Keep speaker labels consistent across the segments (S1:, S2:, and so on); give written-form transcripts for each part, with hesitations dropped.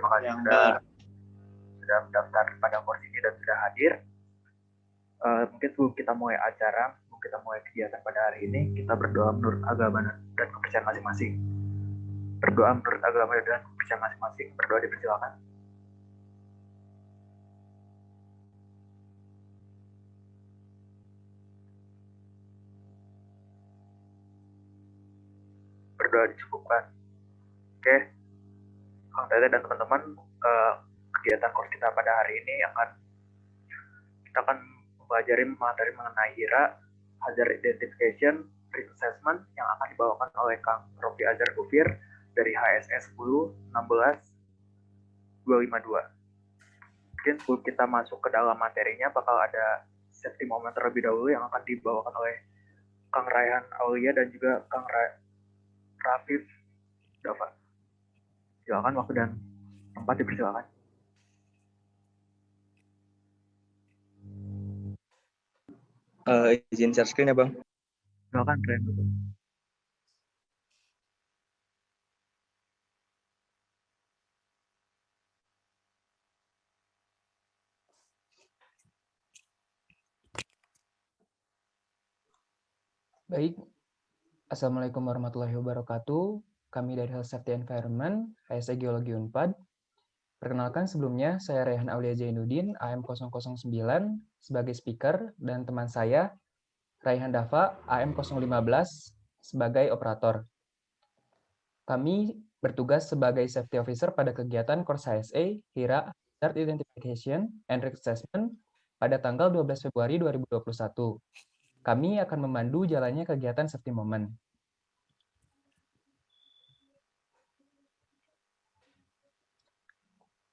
S1: terima kasih sudah mendaftar pada course ini dan sudah hadir. Mungkin sebelum kita mulai acara, sebelum kita mulai kegiatan pada hari ini, kita berdoa menurut agama dan kepercayaan masing-masing. Berdoa menurut agama dan kepercayaan masing-masing. Berdoa dipersilakan. Berdoa dicukupkan. Oke, Kang Tete dan teman-teman, kegiatan course kita pada hari ini kita akan mempelajari materi mengenai HIRA, Hazard Identification, Risk Assessment, yang akan dibawakan oleh Kang Rofi Azhar Gufir dari HSS 10 16 252. Mungkin sebelum kita masuk ke dalam materinya, bakal ada safety moment terlebih dahulu yang akan dibawakan oleh Kang Raihan Aulia dan juga Kang Rafif Dava. Silakan, waktu dan tempat dipersilakan.
S2: Izin share screen ya, Bang.
S1: Silakan, keren dulu.
S3: Baik, Assalamualaikum warahmatullahi wabarakatuh. Kami dari Health Safety Environment, HSE Geologi Unpad. Perkenalkan sebelumnya, saya Raihan Aulia Zainuddin, AM009, sebagai speaker, dan teman saya, Raihan Dava, AM015, sebagai operator. Kami bertugas sebagai safety officer pada kegiatan course HSE, HIRA, Hazard Identification and Risk Assessment, pada tanggal 12 Februari 2021. Kami akan memandu jalannya kegiatan safety moment.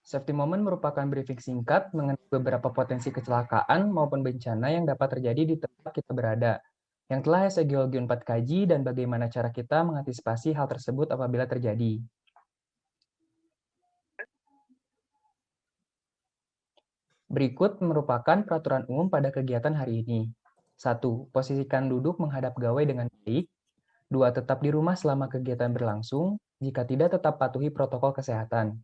S3: Safety moment merupakan briefing singkat mengenai beberapa potensi kecelakaan maupun bencana yang dapat terjadi di tempat kita berada, yang telah HSE Geologi Unpad kaji dan bagaimana cara kita mengantisipasi hal tersebut apabila terjadi. Berikut merupakan peraturan umum pada kegiatan hari ini. 1. Posisikan duduk menghadap gawai dengan baik. 2. Tetap di rumah selama kegiatan berlangsung. Jika tidak, tetap patuhi protokol kesehatan.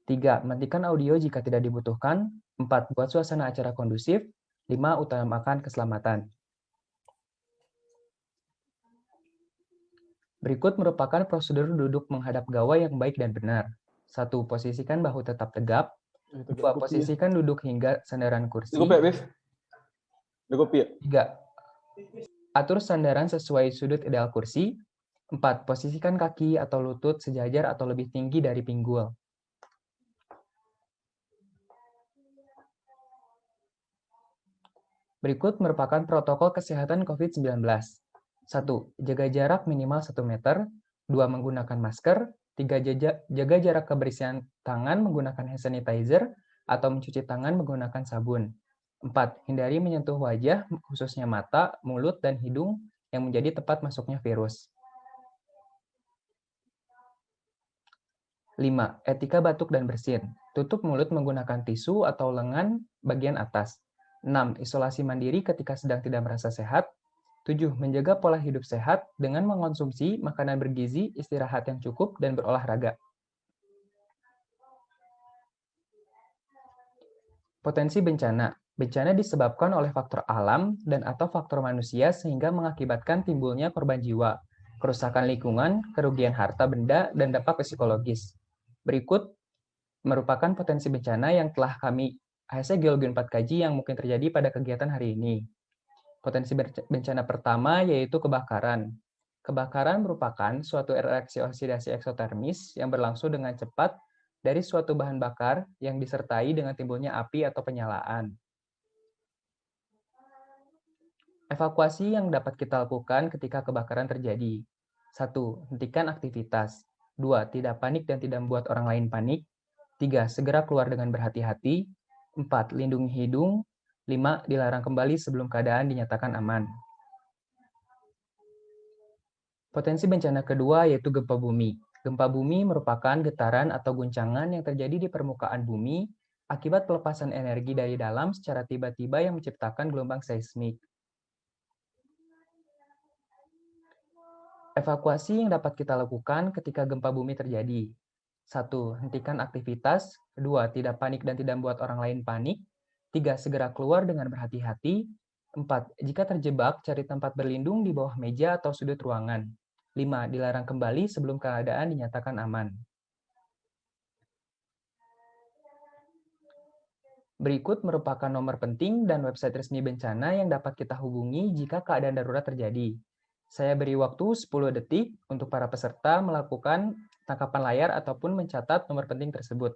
S3: 3. Matikan audio jika tidak dibutuhkan. 4. Buat suasana acara kondusif. 5. Utamakan keselamatan. Berikut merupakan prosedur duduk menghadap gawai yang baik dan benar. 1. Posisikan bahu tetap tegap. 2. Posisikan duduk hingga sandaran kursi. 3. Atur sandaran sesuai sudut ideal kursi. 4. Posisikan kaki atau lutut sejajar atau lebih tinggi dari pinggul. Berikut merupakan protokol kesehatan COVID-19. 1. Jaga jarak minimal 1 meter. 2. Menggunakan masker. 3. Jaga jarak kebersihan tangan menggunakan hand sanitizer atau mencuci tangan menggunakan sabun. 4. Hindari menyentuh wajah, khususnya mata, mulut, dan hidung yang menjadi tempat masuknya virus. 5. Etika batuk dan bersin. Tutup mulut menggunakan tisu atau lengan bagian atas. 6. Isolasi mandiri ketika sedang tidak merasa sehat. 7. Menjaga pola hidup sehat dengan mengonsumsi makanan bergizi, istirahat yang cukup, dan berolahraga. Potensi bencana. Bencana disebabkan oleh faktor alam dan atau faktor manusia sehingga mengakibatkan timbulnya korban jiwa, kerusakan lingkungan, kerugian harta benda, dan dampak psikologis. Berikut merupakan potensi bencana yang telah kami HSE Geologi Unpad kaji yang mungkin terjadi pada kegiatan hari ini. Potensi bencana pertama yaitu kebakaran. Kebakaran merupakan suatu reaksi oksidasi eksotermis yang berlangsung dengan cepat dari suatu bahan bakar yang disertai dengan timbulnya api atau penyalaan. Evakuasi yang dapat kita lakukan ketika kebakaran terjadi. 1. Hentikan aktivitas. 2. Tidak panik dan tidak membuat orang lain panik. 3. Segera keluar dengan berhati-hati. 4. Lindungi hidung. 5. Dilarang kembali sebelum keadaan dinyatakan aman. Potensi bencana kedua yaitu gempa bumi. Gempa bumi merupakan getaran atau guncangan yang terjadi di permukaan bumi akibat pelepasan energi dari dalam secara tiba-tiba yang menciptakan gelombang seismik. Evakuasi yang dapat kita lakukan ketika gempa bumi terjadi. 1. Hentikan aktivitas. 2. Tidak panik dan tidak membuat orang lain panik. 3. Segera keluar dengan berhati-hati. 4. Jika terjebak, cari tempat berlindung di bawah meja atau sudut ruangan. 5. Dilarang kembali sebelum keadaan dinyatakan aman. Berikut merupakan nomor penting dan website resmi bencana yang dapat kita hubungi jika keadaan darurat terjadi. Saya beri waktu 10 detik untuk para peserta melakukan tangkapan layar ataupun mencatat nomor penting tersebut.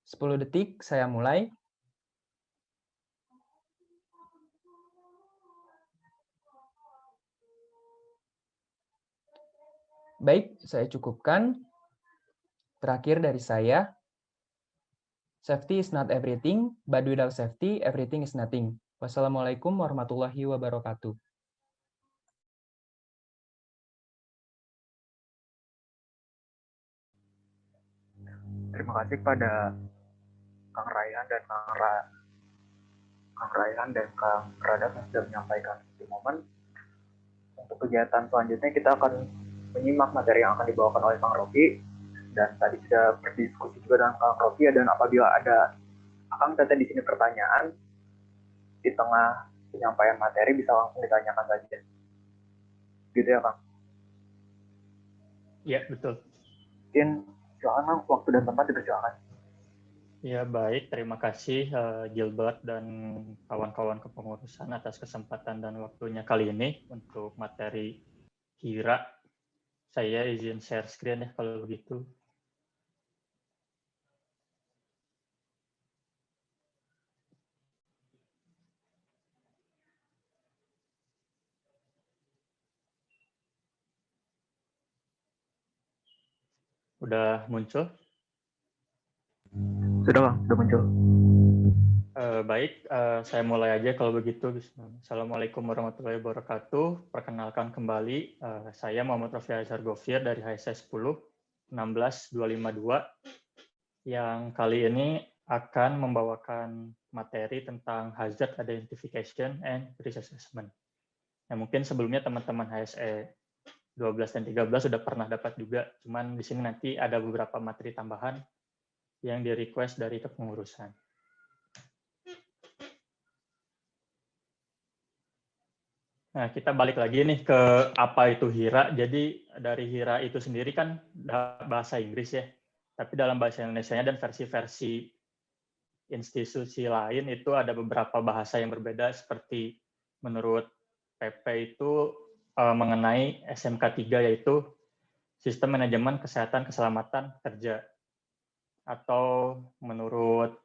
S3: 10 detik, saya mulai. Baik, saya cukupkan. Terakhir dari saya, safety is not everything, but without safety, everything is nothing. Wassalamualaikum warahmatullahi wabarakatuh.
S1: Terima kasih pada Kang Raihan dan Kang Radha yang sudah menyampaikan di momen. Untuk kegiatan selanjutnya kita akan menyimak materi yang akan dibawakan oleh Kang Rofi, dan tadi sudah berdiskusi juga dengan Kang Rofi, dan apabila ada Kang Teteh di sini pertanyaan di tengah penyampaian materi bisa langsung ditanyakan saja. Gitu ya Kang?
S2: Ya, betul.
S1: Mungkin silakan waktu dan tempat dipersilakan.
S2: Ya, baik. Terima kasih Gilbert dan kawan-kawan kepengurusan atas kesempatan dan waktunya kali ini untuk materi HIRA. Saya izin share screen ya kalau begitu. Udah muncul?
S1: Sudah Bang, sudah muncul.
S2: Baik, saya mulai aja kalau begitu. Assalamualaikum warahmatullahi wabarakatuh. Perkenalkan kembali, saya Muhammad Rafi Azhar Gofir dari HSS 10 16252 yang kali ini akan membawakan materi tentang hazard identification and risk assessment. Ya, mungkin sebelumnya teman-teman HSE 12 dan 13 sudah pernah dapat juga, cuman di sini nanti ada beberapa materi tambahan yang di-request dari kepengurusan. Nah, kita balik lagi nih ke apa itu HIRA. Jadi dari HIRA itu sendiri kan bahasa Inggris ya, tapi dalam bahasa Indonesianya dan versi-versi institusi lain itu ada beberapa bahasa yang berbeda, seperti menurut PP itu mengenai SMK 3 yaitu Sistem Manajemen Kesehatan Keselamatan Kerja. Atau menurut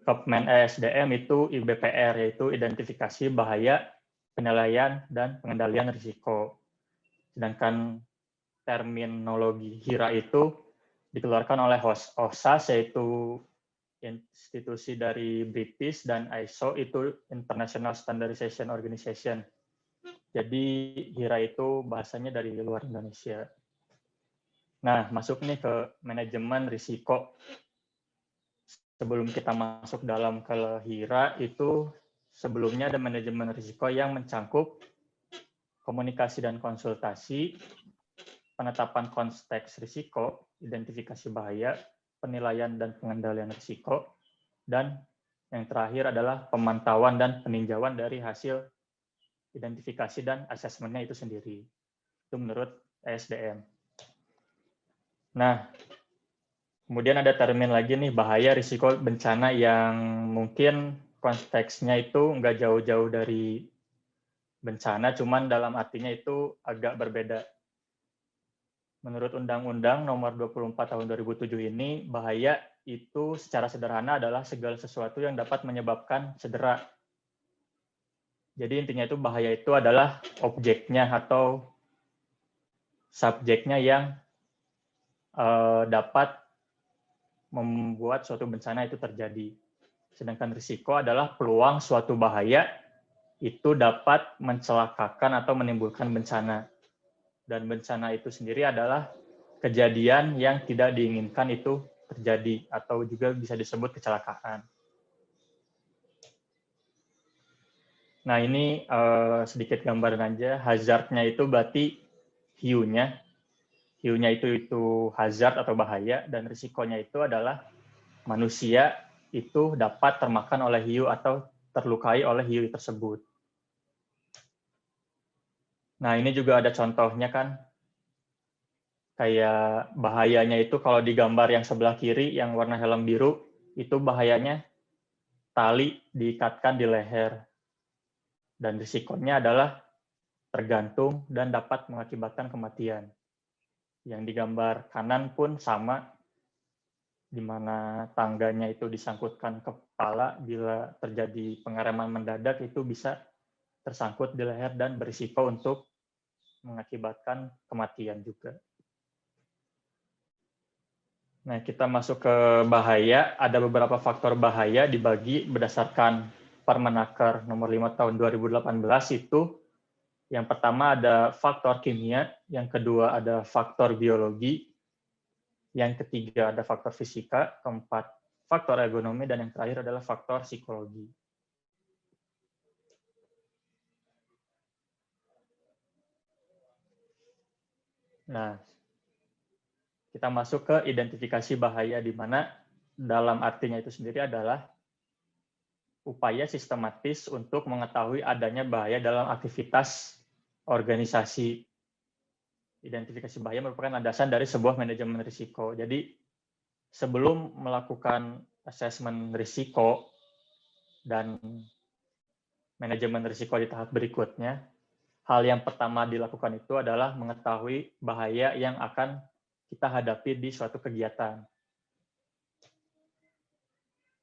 S2: Kepmen ESDM itu IBPR, yaitu Identifikasi Bahaya, Penilaian, dan Pengendalian Risiko. Sedangkan terminologi HIRA itu dikeluarkan oleh OSAS, yaitu institusi dari British, dan ISO itu International Standardization Organization. Jadi HIRA itu bahasanya dari luar Indonesia. Nah, masuk nih ke manajemen risiko. Sebelum kita masuk dalam ke HIRA itu sebelumnya ada manajemen risiko yang mencangkup komunikasi dan konsultasi, penetapan konteks risiko, identifikasi bahaya, penilaian dan pengendalian risiko, dan yang terakhir adalah pemantauan dan peninjauan dari hasil identifikasi dan asesmennya itu sendiri. Itu menurut ESDM. Nah, kemudian ada termin lagi nih, bahaya risiko bencana, yang mungkin konteksnya itu nggak jauh-jauh dari bencana, cuman dalam artinya itu agak berbeda. Menurut Undang-Undang Nomor 24 Tahun 2007 ini, bahaya itu secara sederhana adalah segala sesuatu yang dapat menyebabkan cedera. Jadi intinya itu bahaya itu adalah objeknya atau subjeknya yang dapat membuat suatu bencana itu terjadi. Sedangkan risiko adalah peluang suatu bahaya itu dapat mencelakakan atau menimbulkan bencana. Dan bencana itu sendiri adalah kejadian yang tidak diinginkan itu terjadi, atau juga bisa disebut kecelakaan. Nah, ini sedikit gambaran aja. Hazard-nya itu berarti hiu-nya. hiunya itu hazard atau bahaya, dan risikonya itu adalah manusia itu dapat termakan oleh hiu atau terlukai oleh hiu tersebut. Nah, ini juga ada contohnya kan, kayak bahayanya itu kalau di gambar yang sebelah kiri yang warna helm biru, itu bahayanya tali diikatkan di leher. Dan risikonya adalah tergantung dan dapat mengakibatkan kematian. Yang di gambar kanan pun sama, di mana tangganya itu disangkutkan ke kepala, bila terjadi pengereman mendadak itu bisa tersangkut di leher dan berisiko untuk mengakibatkan kematian juga. Nah, kita masuk ke bahaya. Ada beberapa faktor bahaya dibagi berdasarkan Permenaker nomor 5 tahun 2018 itu. Yang pertama ada faktor kimia, yang kedua ada faktor biologi, yang ketiga ada faktor fisika, keempat faktor ergonomi, dan yang terakhir adalah faktor psikologi. Nah, kita masuk ke identifikasi bahaya, di mana dalam artinya itu sendiri adalah upaya sistematis untuk mengetahui adanya bahaya dalam aktivitas organisasi. Identifikasi bahaya merupakan landasan dari sebuah manajemen risiko. Jadi, sebelum melakukan asesmen risiko dan manajemen risiko di tahap berikutnya, hal yang pertama dilakukan itu adalah mengetahui bahaya yang akan kita hadapi di suatu kegiatan.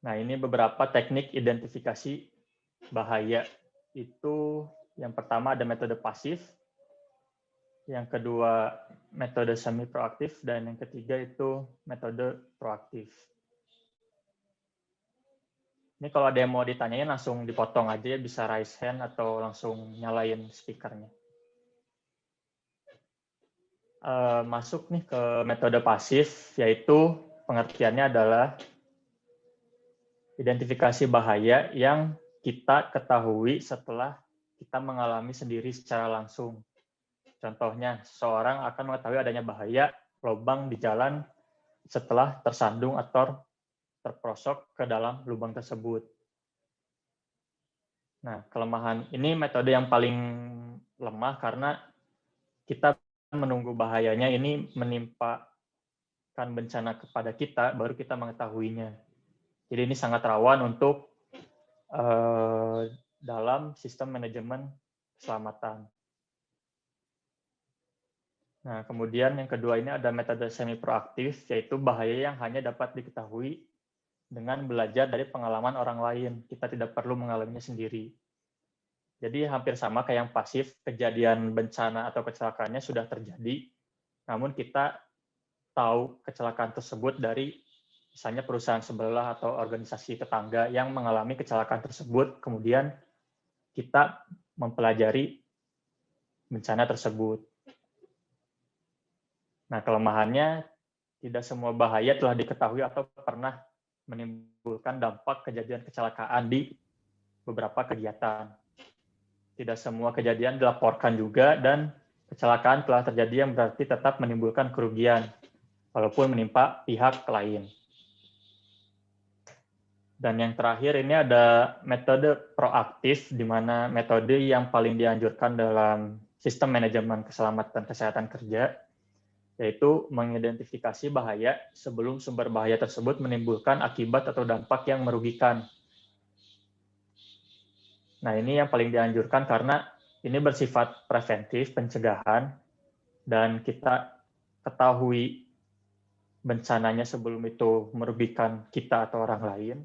S2: Nah, ini beberapa teknik identifikasi bahaya. Itu yang pertama ada metode pasif, yang kedua metode semi proaktif, dan yang ketiga itu metode proaktif. Ini kalau ada yang mau ditanyain langsung dipotong aja ya, bisa raise hand atau langsung nyalain speakernya. Masuk nih ke metode pasif, yaitu pengertiannya adalah identifikasi bahaya yang kita ketahui setelah kita mengalami sendiri secara langsung. Contohnya, seseorang akan mengetahui adanya bahaya lubang di jalan setelah tersandung atau terperosok ke dalam lubang tersebut. Nah, kelemahan ini metode yang paling lemah karena kita menunggu bahayanya ini menimpakan bencana kepada kita, baru kita mengetahuinya. Jadi ini sangat rawan untuk dalam sistem manajemen keselamatan. Nah, kemudian yang kedua ini ada metode semi proaktif, yaitu bahaya yang hanya dapat diketahui dengan belajar dari pengalaman orang lain. Kita tidak perlu mengalaminya sendiri. Jadi hampir sama kayak yang pasif, kejadian bencana atau kecelakaannya sudah terjadi, namun kita tahu kecelakaan tersebut dari misalnya perusahaan sebelah atau organisasi tetangga yang mengalami kecelakaan tersebut, kemudian kita mempelajari bencana tersebut. Nah, kelemahannya tidak semua bahaya telah diketahui atau pernah menimbulkan dampak kejadian kecelakaan di beberapa kegiatan. Tidak semua kejadian dilaporkan juga, dan kecelakaan telah terjadi yang berarti tetap menimbulkan kerugian, walaupun menimpa pihak lain. Dan yang terakhir ini ada metode proaktif, di mana metode yang paling dianjurkan dalam sistem manajemen keselamatan kesehatan kerja, yaitu mengidentifikasi bahaya sebelum sumber bahaya tersebut menimbulkan akibat atau dampak yang merugikan. Nah, ini yang paling dianjurkan karena ini bersifat preventif, pencegahan, dan kita ketahui bencananya sebelum itu merugikan kita atau orang lain.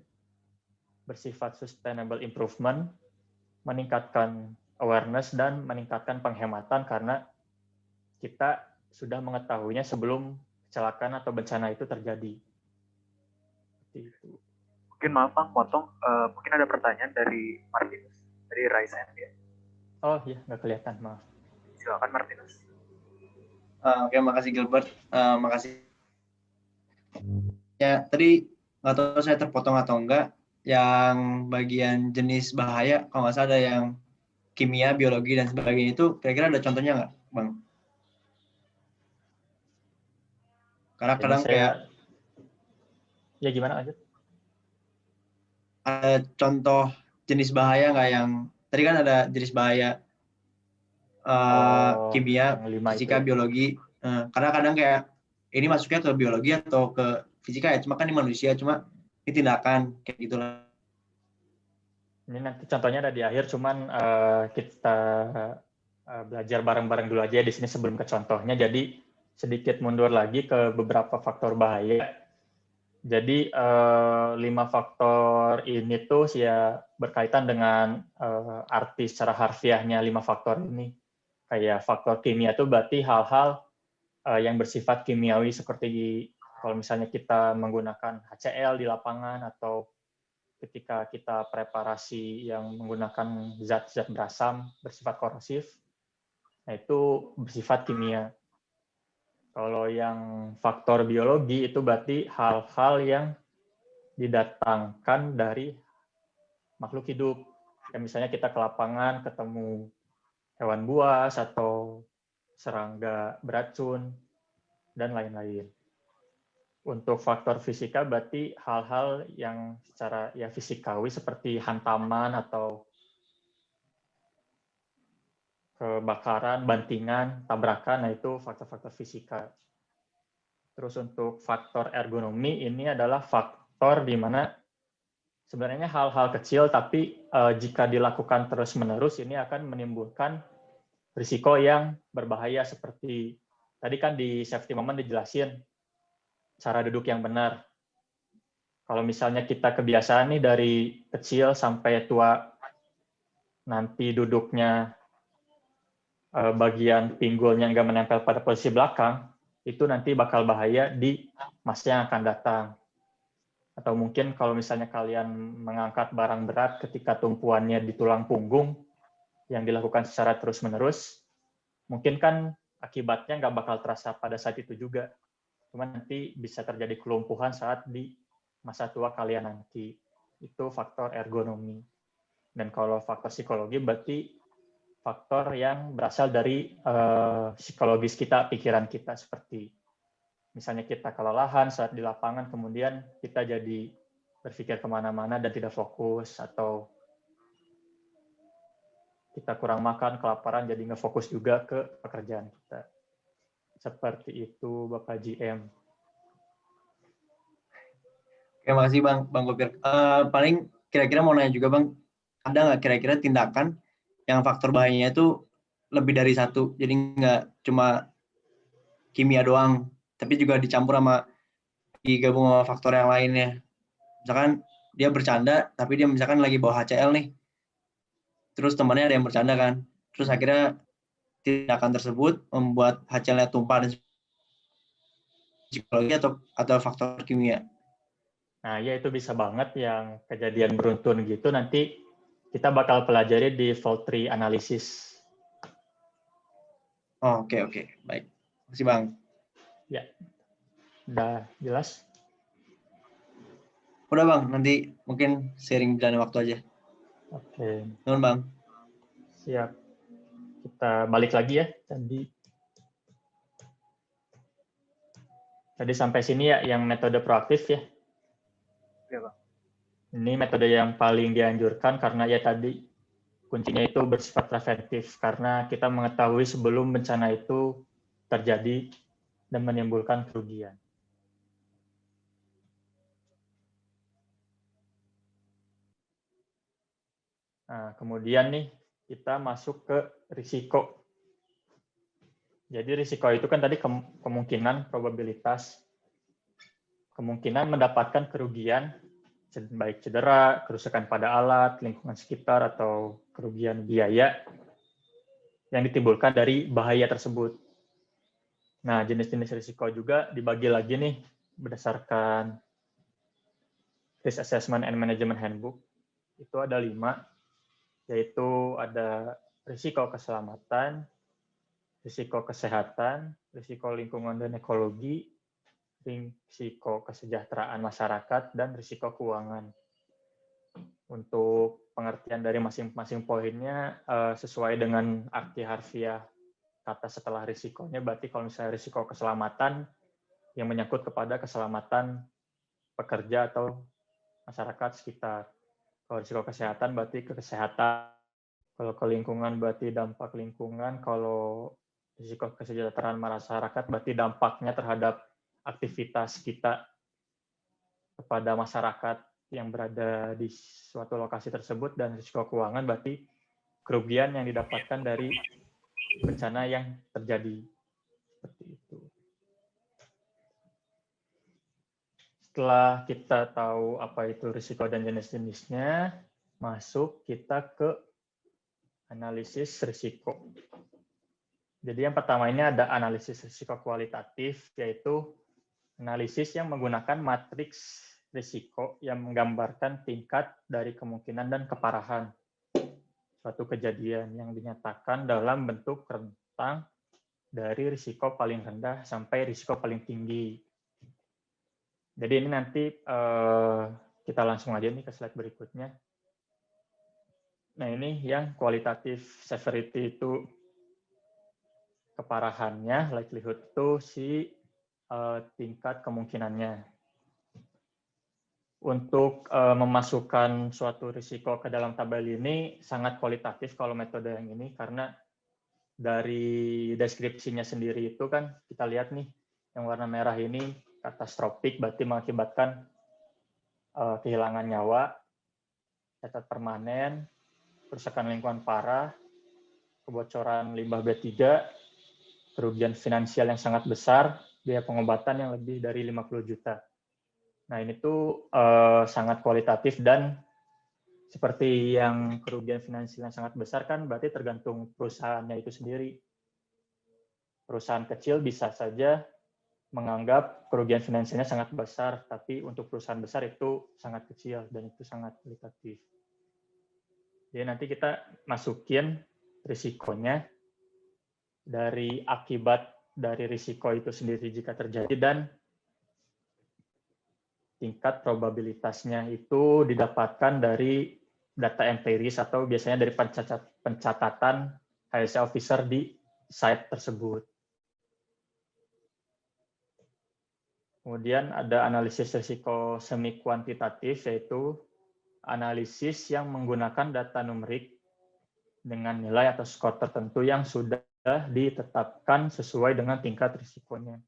S2: Bersifat sustainable improvement, meningkatkan awareness dan meningkatkan penghematan karena kita sudah mengetahuinya sebelum kecelakaan atau bencana itu terjadi.
S1: Mungkin maaf Bang, potong. Mungkin ada pertanyaan dari Martinus, dari Raise Hand ya.
S2: Oh iya, nggak kelihatan, maaf.
S1: Silakan Martinus.
S4: Oke, makasih Gilbert. Makasih. Ya, tadi nggak tahu saya terpotong atau enggak. Yang bagian jenis bahaya, kalau nggak salah ada yang kimia, biologi, dan sebagainya itu, kira-kira ada contohnya nggak, Bang? Karena
S2: Jadi
S4: kadang kayak
S2: ya gimana lanjut?
S4: ada contoh jenis bahaya nggak yang tadi kan ada jenis bahaya kimia,
S2: Yang 5 itu
S4: fisika,
S2: ya.
S4: biologi. Karena kadang kayak ini masuknya ke biologi atau ke fisika ya, cuma kan ini manusia, cuma ini tindakan kayak gitulah.
S2: Ini nanti contohnya ada di akhir, cuman kita belajar bareng-bareng dulu aja di sini sebelum ke contohnya. Jadi sedikit mundur lagi ke beberapa faktor bahaya. Jadi 5 faktor ini tuh ya berkaitan dengan arti secara harfiahnya 5 faktor ini. Kayak faktor kimia itu berarti hal-hal yang bersifat kimiawi seperti kalau misalnya kita menggunakan HCl di lapangan atau ketika kita preparasi yang menggunakan zat-zat berasam bersifat korosif, nah itu bersifat kimia. Kalau yang faktor biologi itu berarti hal-hal yang didatangkan dari makhluk hidup. Kayak misalnya kita ke lapangan ketemu hewan buas atau serangga beracun dan lain-lain. Untuk faktor fisika berarti hal-hal yang secara ya fisikawi seperti hantaman atau kebakaran, bantingan, tabrakan, nah itu faktor-faktor fisika. Terus untuk faktor ergonomi ini adalah faktor di mana sebenarnya hal-hal kecil tapi jika dilakukan terus-menerus ini akan menimbulkan risiko yang berbahaya seperti tadi kan di safety moment dijelasin cara duduk yang benar. Kalau misalnya kita kebiasaan nih dari kecil sampai tua, nanti duduknya bagian pinggulnya nggak menempel pada posisi belakang, itu nanti bakal bahaya di masa yang akan datang. Atau mungkin kalau misalnya kalian mengangkat barang berat ketika tumpuannya di tulang punggung, yang dilakukan secara terus-menerus, mungkin kan akibatnya nggak bakal terasa pada saat itu juga. Cuma nanti bisa terjadi kelumpuhan saat di masa tua kalian nanti. Itu faktor ergonomi. Dan kalau faktor psikologi berarti faktor yang berasal dari psikologis kita, pikiran kita, seperti misalnya kita kelelahan saat di lapangan, kemudian kita jadi berpikir kemana-mana dan tidak fokus, atau kita kurang makan, kelaparan, jadi nggak fokus juga ke pekerjaan kita. Seperti itu, Bapak GM.
S4: Oke, makasih Bang Gopir. Paling kira-kira mau nanya juga Bang, ada nggak kira-kira tindakan yang faktor bahayanya itu lebih dari satu, jadi nggak cuma kimia doang, tapi juga dicampur sama digabung sama faktor yang lainnya. Misalkan dia bercanda, tapi dia misalkan lagi bawa HCl nih, terus temannya ada yang bercanda kan, terus akhirnya tindakan tersebut membuat HCl-nya tumpah dan psikologi atau faktor kimia.
S2: Nah, ya itu bisa banget yang kejadian beruntun gitu, nanti kita bakal pelajari di fault tree analysis.
S4: Oh, oke. Baik. Makasih Bang.
S2: Ya, udah jelas?
S4: Udah Bang, nanti mungkin sharing jalan waktu aja.
S2: Oke.
S4: Nuhun Bang.
S2: Siap. Kita balik lagi ya. Tadi sampai sini ya yang metode proaktif ya.
S1: Iya, Bang.
S2: Ini metode yang paling dianjurkan karena ya tadi kuncinya itu bersifat preventif karena kita mengetahui sebelum bencana itu terjadi dan menimbulkan kerugian. Nah, kemudian nih kita masuk ke risiko. Jadi risiko itu kan tadi kemungkinan, probabilitas, kemungkinan mendapatkan kerugian, baik cedera, kerusakan pada alat, lingkungan sekitar, atau kerugian biaya yang ditimbulkan dari bahaya tersebut. Nah, jenis-jenis risiko juga dibagi lagi nih berdasarkan Risk Assessment and Management Handbook. Itu ada 5, yaitu ada risiko keselamatan, risiko kesehatan, risiko lingkungan dan ekologi, risiko kesejahteraan masyarakat, dan risiko keuangan. Untuk pengertian dari masing-masing poinnya sesuai dengan arti harfiah kata setelah risikonya, berarti kalau misalnya risiko keselamatan yang menyangkut kepada keselamatan pekerja atau masyarakat sekitar. Kalau risiko kesehatan berarti ke kesehatan, kalau ke lingkungan berarti dampak lingkungan, kalau risiko kesejahteraan masyarakat berarti dampaknya terhadap aktivitas kita kepada masyarakat yang berada di suatu lokasi tersebut, dan risiko keuangan berarti kerugian yang didapatkan dari bencana yang terjadi. Seperti itu. Setelah kita tahu apa itu risiko dan jenis-jenisnya, masuk kita ke analisis risiko. Jadi yang pertama ini ada analisis risiko kualitatif, yaitu analisis yang menggunakan matriks risiko yang menggambarkan tingkat dari kemungkinan dan keparahan suatu kejadian yang dinyatakan dalam bentuk rentang dari risiko paling rendah sampai risiko paling tinggi. Jadi ini nanti kita langsung aja nih ke slide berikutnya. Nah ini yang kualitatif severity itu keparahannya, likelihood itu si tingkat kemungkinannya. Untuk memasukkan suatu risiko ke dalam tabel ini sangat kualitatif kalau metode yang ini, karena dari deskripsinya sendiri itu kan kita lihat nih, yang warna merah ini katastrofik, berarti mengakibatkan kehilangan nyawa, cacat permanen, kerusakan lingkungan parah, kebocoran limbah B3, kerugian finansial yang sangat besar, biaya pengobatan yang lebih dari 50 juta. Nah ini tuh sangat kualitatif, dan seperti yang kerugian finansial yang sangat besar kan berarti tergantung perusahaannya itu sendiri. Perusahaan kecil bisa saja menganggap kerugian finansialnya sangat besar, tapi untuk perusahaan besar itu sangat kecil, dan itu sangat kualitatif. Jadi nanti kita masukin risikonya dari akibat dari risiko itu sendiri jika terjadi, dan tingkat probabilitasnya itu didapatkan dari data empiris atau biasanya dari pencatatan HSE officer di site tersebut. Kemudian ada analisis risiko semi kuantitatif, yaitu analisis yang menggunakan data numerik dengan nilai atau skor tertentu yang sudah ditetapkan sesuai dengan tingkat risikonya.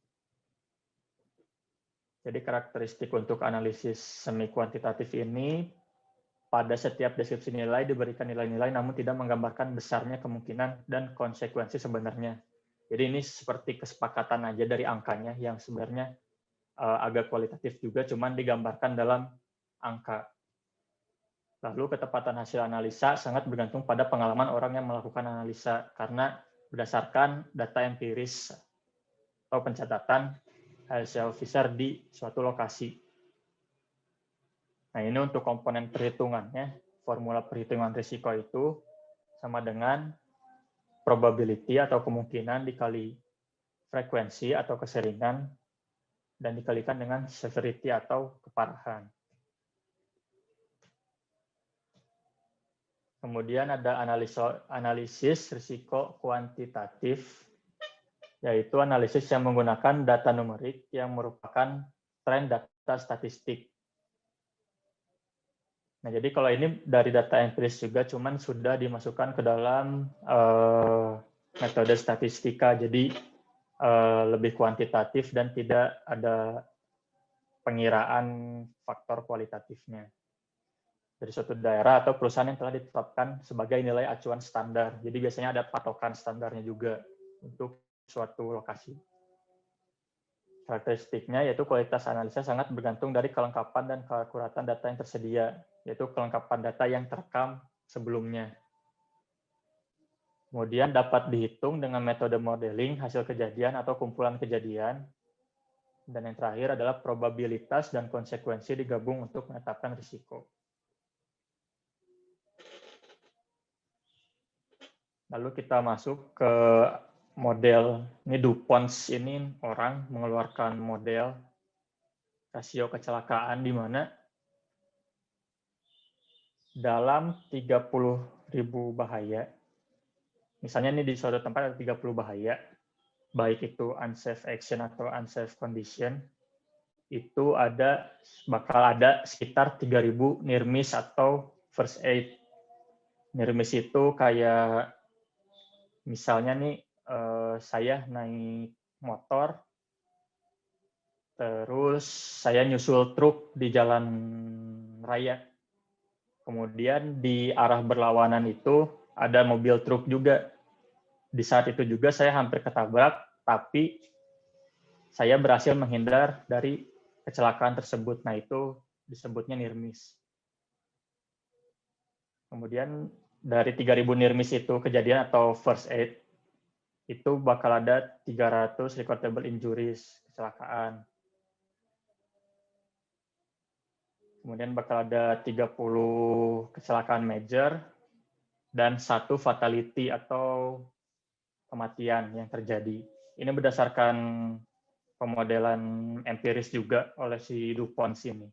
S2: Jadi karakteristik untuk analisis semi kuantitatif ini, pada setiap deskripsi nilai diberikan nilai-nilai namun tidak menggambarkan besarnya kemungkinan dan konsekuensi sebenarnya. Jadi ini seperti kesepakatan aja dari angkanya yang sebenarnya agak kualitatif juga, cuman digambarkan dalam angka. Lalu ketepatan hasil analisa sangat bergantung pada pengalaman orang yang melakukan analisa, karena berdasarkan data empiris atau pencatatan HSE officer di suatu lokasi. Nah ini untuk komponen perhitungannya, formula perhitungan risiko itu sama dengan probability atau kemungkinan dikali frekuensi atau keseringan, dan dikalikan dengan severity atau keparahan. Kemudian ada analisis risiko kuantitatif, yaitu analisis yang menggunakan data numerik yang merupakan tren data statistik. Nah, jadi kalau ini dari data empiris juga, cuman sudah dimasukkan ke dalam metode statistika, jadi lebih kuantitatif dan tidak ada pengiraan faktor kualitatifnya dari suatu daerah atau perusahaan yang telah ditetapkan sebagai nilai acuan standar. Jadi biasanya ada patokan standarnya juga untuk suatu lokasi. Karakteristiknya yaitu kualitas analisa sangat bergantung dari kelengkapan dan keakuratan data yang tersedia, yaitu kelengkapan data yang terekam sebelumnya. Kemudian dapat dihitung dengan metode modeling hasil kejadian atau kumpulan kejadian. Dan yang terakhir adalah probabilitas dan konsekuensi digabung untuk menetapkan risiko. Lalu kita masuk ke model. Ini DuPont ini orang mengeluarkan model rasio kecelakaan di mana dalam 30.000 bahaya, misalnya ini di suatu tempat ada 30 bahaya, baik itu unsafe action atau unsafe condition, itu bakal ada sekitar 3.000 near miss atau first aid. Near miss itu kayak misalnya nih saya naik motor, terus saya nyusul truk di jalan raya. Kemudian di arah berlawanan itu ada mobil truk juga. Di saat itu juga saya hampir ketabrak, tapi saya berhasil menghindar dari kecelakaan tersebut. Nah, itu disebutnya near miss. Kemudian dari 3.000 near miss itu kejadian atau first aid, itu bakal ada 300 recordable injuries, kecelakaan. Kemudian bakal ada 30 kecelakaan major, dan 1 fatality atau kematian yang terjadi. Ini berdasarkan pemodelan empiris juga oleh si DuPont ini.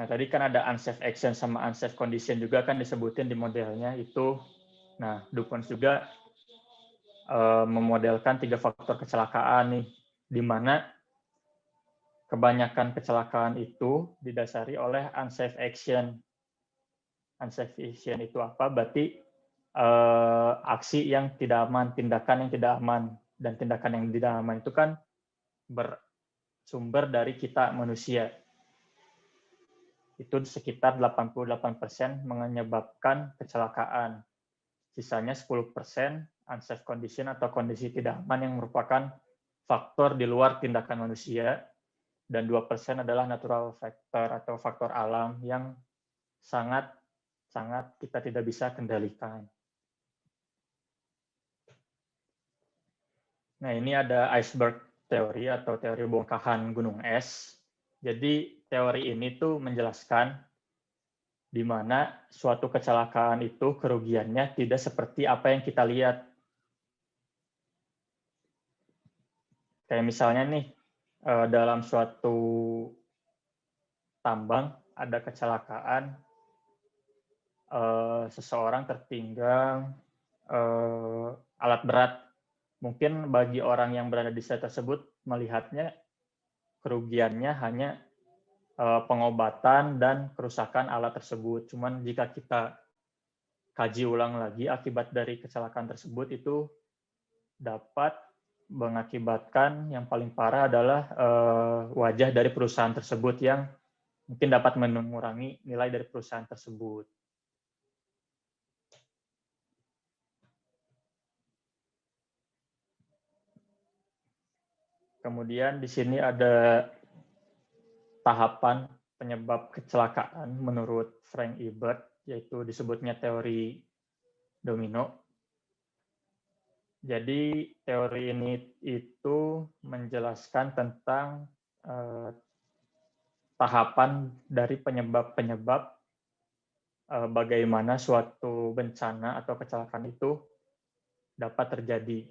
S2: Nah, tadi kan ada unsafe action sama unsafe condition juga kan disebutin di modelnya itu. Nah, DuPont juga memodelkan 3 faktor kecelakaan nih, di mana kebanyakan kecelakaan itu didasari oleh unsafe action. Unsafe action itu apa? Berarti aksi yang tidak aman, tindakan yang tidak aman. Dan tindakan yang tidak aman itu kan bersumber dari kita manusia. Itu sekitar 88% menyebabkan kecelakaan. Sisanya 10% unsafe condition atau kondisi tidak aman yang merupakan faktor di luar tindakan manusia. Dan 2% adalah natural factor atau faktor alam yang sangat kita tidak bisa kendalikan. Nah, ini ada iceberg teori atau teori bongkahan gunung es. Jadi, teori ini tuh menjelaskan di mana suatu kecelakaan itu kerugiannya tidak seperti apa yang kita lihat. Kayak misalnya nih, dalam suatu tambang ada kecelakaan, seseorang tertinggal alat berat. Mungkin bagi orang yang berada di site tersebut melihatnya kerugiannya hanya pengobatan dan kerusakan alat tersebut. Cuman jika kita kaji ulang lagi akibat dari kecelakaan tersebut itu dapat mengakibatkan yang paling parah adalah wajah dari perusahaan tersebut yang mungkin dapat mengurangi nilai dari perusahaan tersebut. Kemudian di sini ada tahapan penyebab kecelakaan menurut Frank Ebert, yaitu disebutnya teori domino. Jadi teori ini itu menjelaskan tentang tahapan dari penyebab-penyebab bagaimana suatu bencana atau kecelakaan itu dapat terjadi.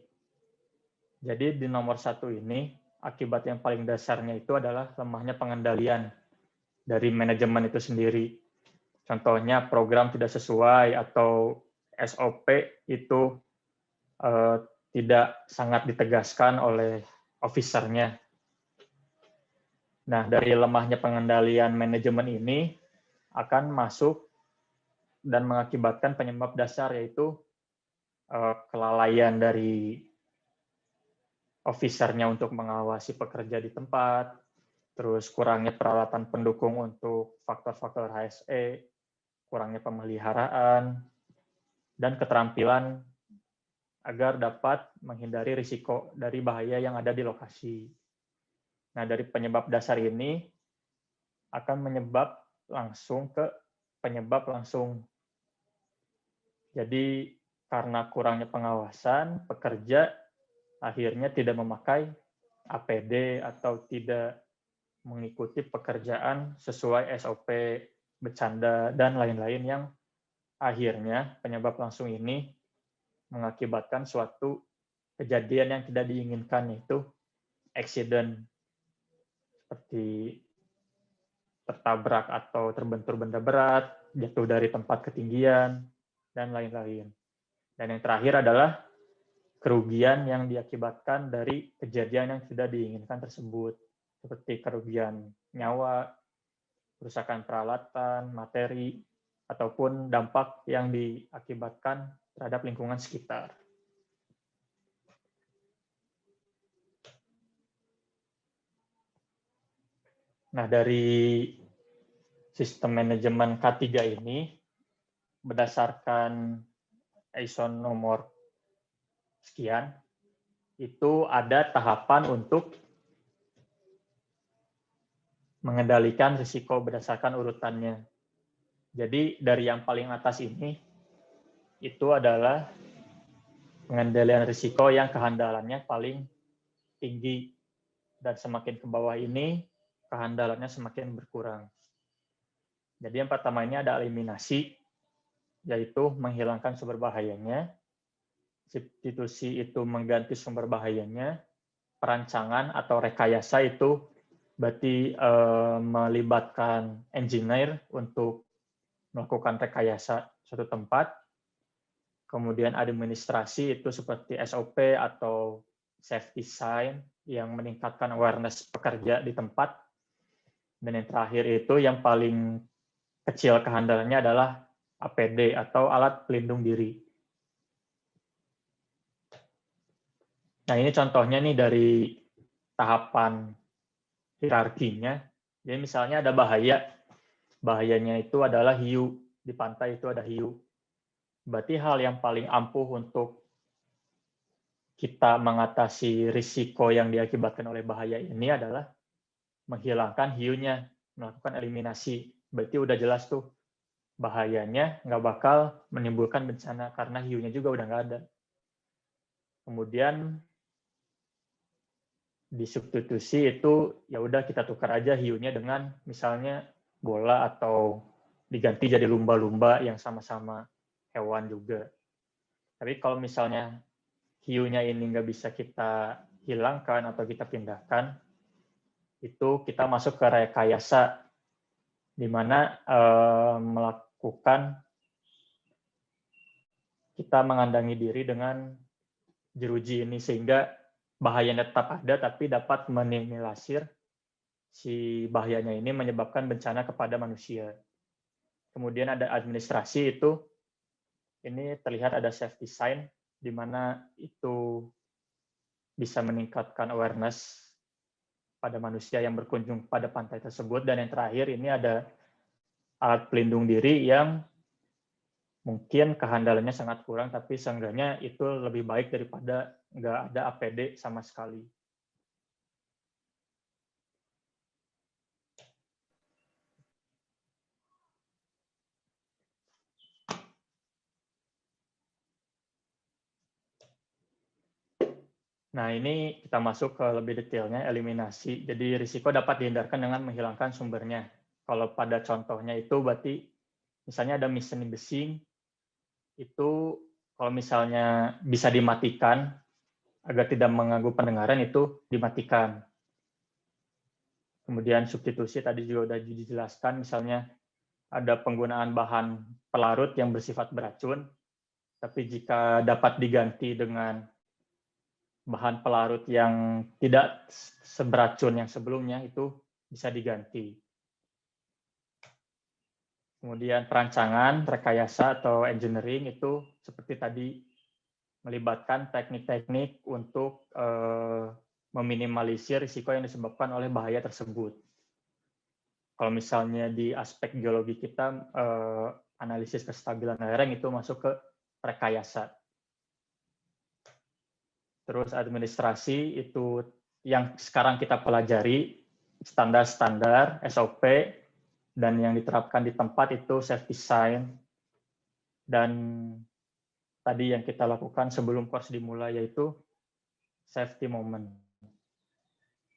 S2: Jadi di nomor 1 ini, akibat yang paling dasarnya itu adalah lemahnya pengendalian dari manajemen itu sendiri. Contohnya program tidak sesuai atau SOP itu tidak sangat ditegaskan oleh officer-nya. Nah, dari lemahnya pengendalian manajemen ini akan masuk dan mengakibatkan penyebab dasar, yaitu kelalaian dari officer-nya untuk mengawasi pekerja di tempat, terus kurangnya peralatan pendukung untuk faktor-faktor HSE, kurangnya pemeliharaan, dan keterampilan agar dapat menghindari risiko dari bahaya yang ada di lokasi. Nah, dari penyebab dasar ini akan menyebab langsung ke penyebab langsung. Jadi, karena kurangnya pengawasan, pekerja akhirnya tidak memakai APD atau tidak mengikuti pekerjaan sesuai SOP, bercanda, dan lain-lain yang akhirnya penyebab langsung ini mengakibatkan suatu kejadian yang tidak diinginkan, yaitu accident, seperti tertabrak atau terbentur benda berat, jatuh dari tempat ketinggian, dan lain-lain. Dan yang terakhir adalah kerugian yang diakibatkan dari kejadian yang tidak diinginkan tersebut, seperti kerugian nyawa, kerusakan peralatan, materi, ataupun dampak yang diakibatkan terhadap lingkungan sekitar. Nah, dari sistem manajemen K3 ini, berdasarkan ISO nomor sekian, itu ada tahapan untuk mengendalikan risiko berdasarkan urutannya. Jadi dari yang paling atas ini, itu adalah pengendalian risiko yang kehandalannya paling tinggi. Dan semakin ke bawah ini, kehandalannya semakin berkurang. Jadi yang pertama ini ada eliminasi, yaitu menghilangkan sumber bahayanya. Substitusi itu mengganti sumber bahayanya. Perancangan atau rekayasa itu berarti melibatkan engineer untuk melakukan rekayasa suatu tempat. Kemudian administrasi itu seperti SOP atau safety sign yang meningkatkan awareness pekerja di tempat. Dan yang terakhir itu yang paling kecil kehandalannya adalah APD atau alat pelindung diri. Nah, ini contohnya nih dari tahapan hierarkinya. Jadi misalnya ada bahaya. Bahayanya itu adalah hiu. Di pantai itu ada hiu. Berarti hal yang paling ampuh untuk kita mengatasi risiko yang diakibatkan oleh bahaya ini adalah menghilangkan hiunya, melakukan eliminasi. Berarti udah jelas tuh bahayanya nggak bakal menimbulkan bencana karena hiunya juga udah nggak ada. Kemudian di substitusi itu ya udah kita tukar aja hiunya dengan misalnya bola atau diganti jadi lumba-lumba yang sama-sama hewan juga. Tapi kalau misalnya hiunya ini nggak bisa kita hilangkan atau kita pindahkan, itu kita masuk ke rekayasa, di mana kita mengandangi diri dengan jeruji ini sehingga bahayanya tetap ada tapi dapat minimalisir si bahayanya ini menyebabkan bencana kepada manusia. Kemudian ada administrasi itu, ini terlihat ada safety sign di mana itu bisa meningkatkan awareness pada manusia yang berkunjung pada pantai tersebut. Dan yang terakhir ini ada alat pelindung diri yang mungkin kehandalannya sangat kurang, tapi seenggaknya itu lebih baik daripada nggak ada APD sama sekali. Nah, ini kita masuk ke lebih detailnya, eliminasi. Jadi risiko dapat dihindarkan dengan menghilangkan sumbernya. Kalau pada contohnya itu berarti misalnya ada mesin besi, itu kalau misalnya bisa dimatikan agar tidak mengganggu pendengaran, itu dimatikan. Kemudian substitusi tadi juga sudah dijelaskan, misalnya ada penggunaan bahan pelarut yang bersifat beracun, tapi jika dapat diganti dengan bahan pelarut yang tidak seberacun yang sebelumnya, itu bisa diganti. Kemudian perancangan, rekayasa atau engineering itu seperti tadi melibatkan teknik-teknik untuk meminimalisir risiko yang disebabkan oleh bahaya tersebut. Kalau misalnya di aspek geologi kita, analisis kestabilan lereng itu masuk ke rekayasa. Terus administrasi itu yang sekarang kita pelajari, standar-standar, SOP, dan yang diterapkan di tempat itu safety sign. Dan tadi yang kita lakukan sebelum course dimulai yaitu safety moment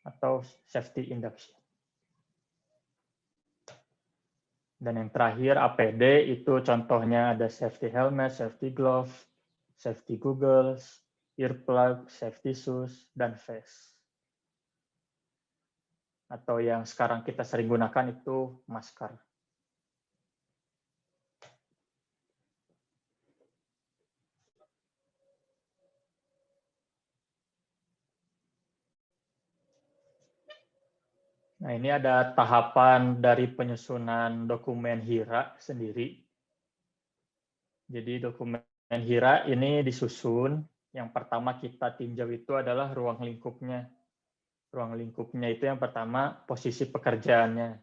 S2: atau safety induction. Dan yang terakhir APD itu contohnya ada safety helmet, safety glove, safety goggles, earplug, safety shoes, dan vest. Atau yang sekarang kita sering gunakan itu masker. Nah, ini ada tahapan dari penyusunan dokumen HIRA sendiri. Jadi dokumen HIRA ini disusun. Yang pertama kita tinjau itu adalah ruang lingkupnya. Ruang lingkupnya itu yang pertama posisi pekerjaannya.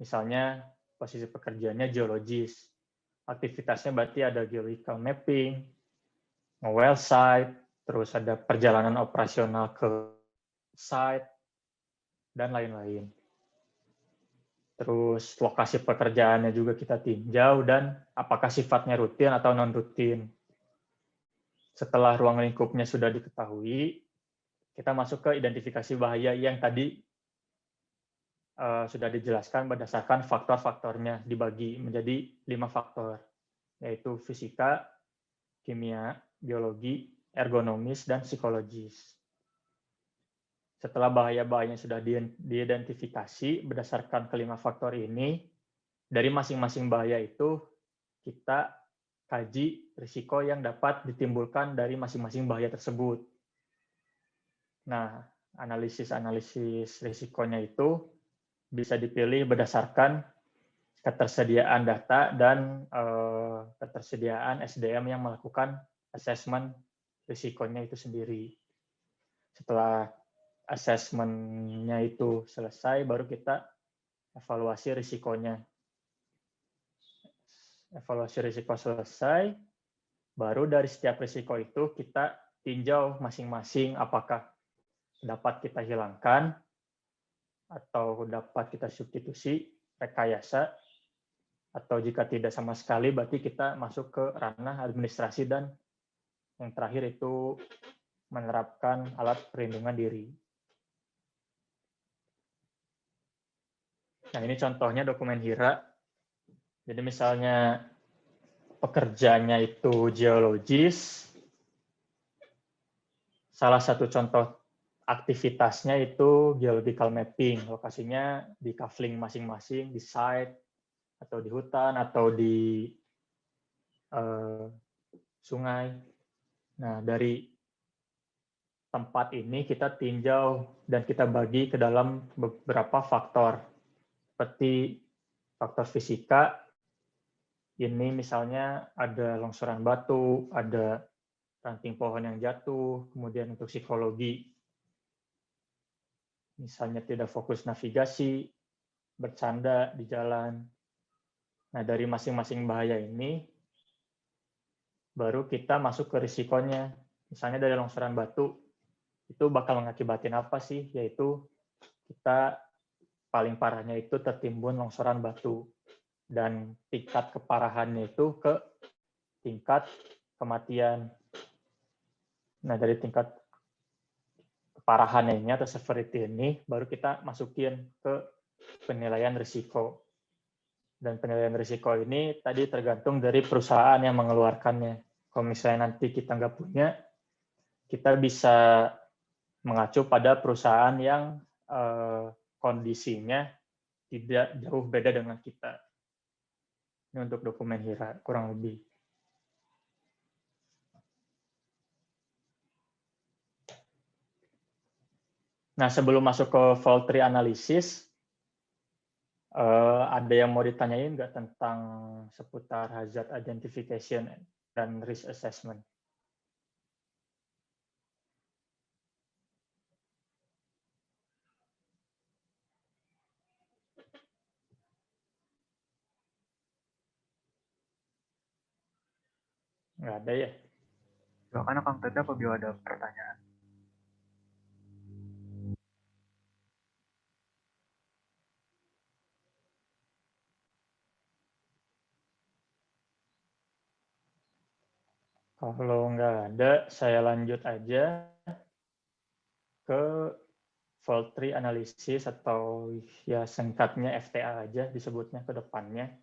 S2: Misalnya posisi pekerjaannya geologis. Aktivitasnya berarti ada geological mapping, well site, terus ada perjalanan operasional ke site, dan lain-lain. Terus lokasi pekerjaannya juga kita tinjau dan apakah sifatnya rutin atau non-rutin. Setelah ruang lingkupnya sudah diketahui, kita masuk ke identifikasi bahaya yang tadi sudah dijelaskan berdasarkan faktor-faktornya dibagi menjadi 5 faktor, yaitu fisika, kimia, biologi, ergonomis, dan psikologis. Setelah bahaya-bahayanya sudah diidentifikasi berdasarkan kelima faktor ini, dari masing-masing bahaya itu kita kaji risiko yang dapat ditimbulkan dari masing-masing bahaya tersebut. Nah, analisis risikonya itu bisa dipilih berdasarkan ketersediaan data dan ketersediaan SDM yang melakukan asesmen risikonya itu sendiri. Setelah asesmennya itu selesai, baru kita evaluasi risikonya. Evaluasi risiko selesai, baru dari setiap risiko itu kita tinjau masing-masing apakah dapat kita hilangkan atau dapat kita substitusi, rekayasa, atau jika tidak sama sekali berarti kita masuk ke ranah administrasi dan yang terakhir itu menerapkan alat perlindungan diri. Nah, ini contohnya dokumen HIRA. Jadi misalnya pekerjaannya itu geologis, salah satu contoh aktivitasnya itu geological mapping, lokasinya di kavling masing-masing, di site, atau di hutan, atau di sungai. Nah, dari tempat ini kita tinjau dan kita bagi ke dalam beberapa faktor, seperti faktor fisika, ini misalnya ada longsoran batu, ada ranting pohon yang jatuh, kemudian untuk psikologi, misalnya tidak fokus navigasi, bercanda di jalan. Nah, dari masing-masing bahaya ini, baru kita masuk ke risikonya. Misalnya dari longsoran batu, itu bakal mengakibatin apa sih? Yaitu kita paling parahnya itu tertimbun longsoran batu. Dan tingkat keparahannya itu ke tingkat kematian. Nah, dari tingkat keparahannya atau severity ini, baru kita masukin ke penilaian risiko. Dan penilaian risiko ini tadi tergantung dari perusahaan yang mengeluarkannya. Kalau misalnya nanti kita nggak punya, kita bisa mengacu pada perusahaan yang kondisinya tidak jauh beda dengan kita. Ini untuk dokumen HIRA, kurang lebih. Nah, sebelum masuk ke fault tree analysis, ada yang mau ditanyain nggak tentang seputar hazard identification dan risk assessment? Nggak ada ya?
S1: Silakan Kang Tenda apabila ada pertanyaan.
S2: Kalau nggak ada, saya lanjut aja ke fault tree analysis atau ya singkatnya FTA aja disebutnya ke depannya.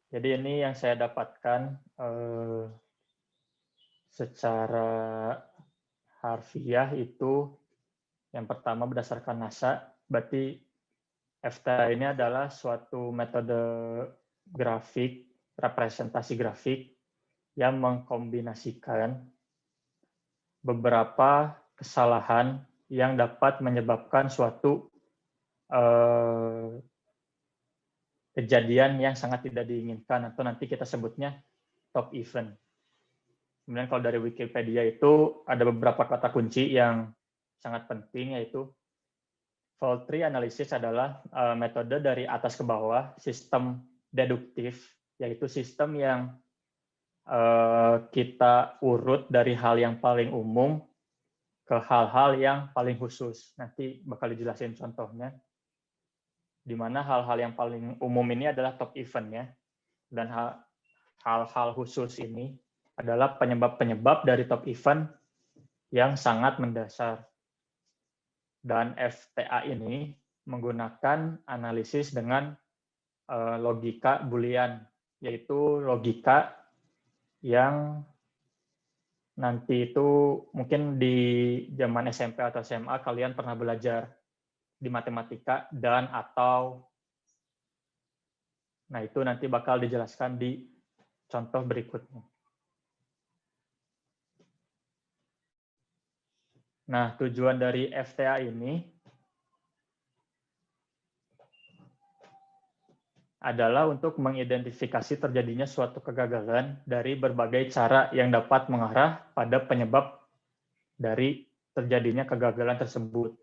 S2: Jadi ini yang saya dapatkan secara harfiah itu yang pertama berdasarkan NASA, berarti FTA ini adalah suatu metode grafik, representasi grafik yang mengkombinasikan beberapa kesalahan yang dapat menyebabkan suatu kejadian yang sangat tidak diinginkan, atau nanti kita sebutnya top event. Kemudian kalau dari Wikipedia itu ada beberapa kata kunci yang sangat penting, yaitu fault tree analysis adalah metode dari atas ke bawah, sistem deduktif, yaitu sistem yang kita urut dari hal yang paling umum ke hal-hal yang paling khusus. Nanti bakal dijelasin contohnya, di mana hal-hal yang paling umum ini adalah top event-nya, dan hal-hal khusus ini adalah penyebab-penyebab dari top event yang sangat mendasar. Dan FTA ini menggunakan analisis dengan logika Boolean, yaitu logika yang nanti itu mungkin di zaman SMP atau SMA kalian pernah belajar di matematika dan atau. Nah, itu nanti bakal dijelaskan di contoh berikutnya. Nah, tujuan dari FTA ini adalah untuk mengidentifikasi terjadinya suatu kegagalan dari berbagai cara yang dapat mengarah pada penyebab dari terjadinya kegagalan tersebut.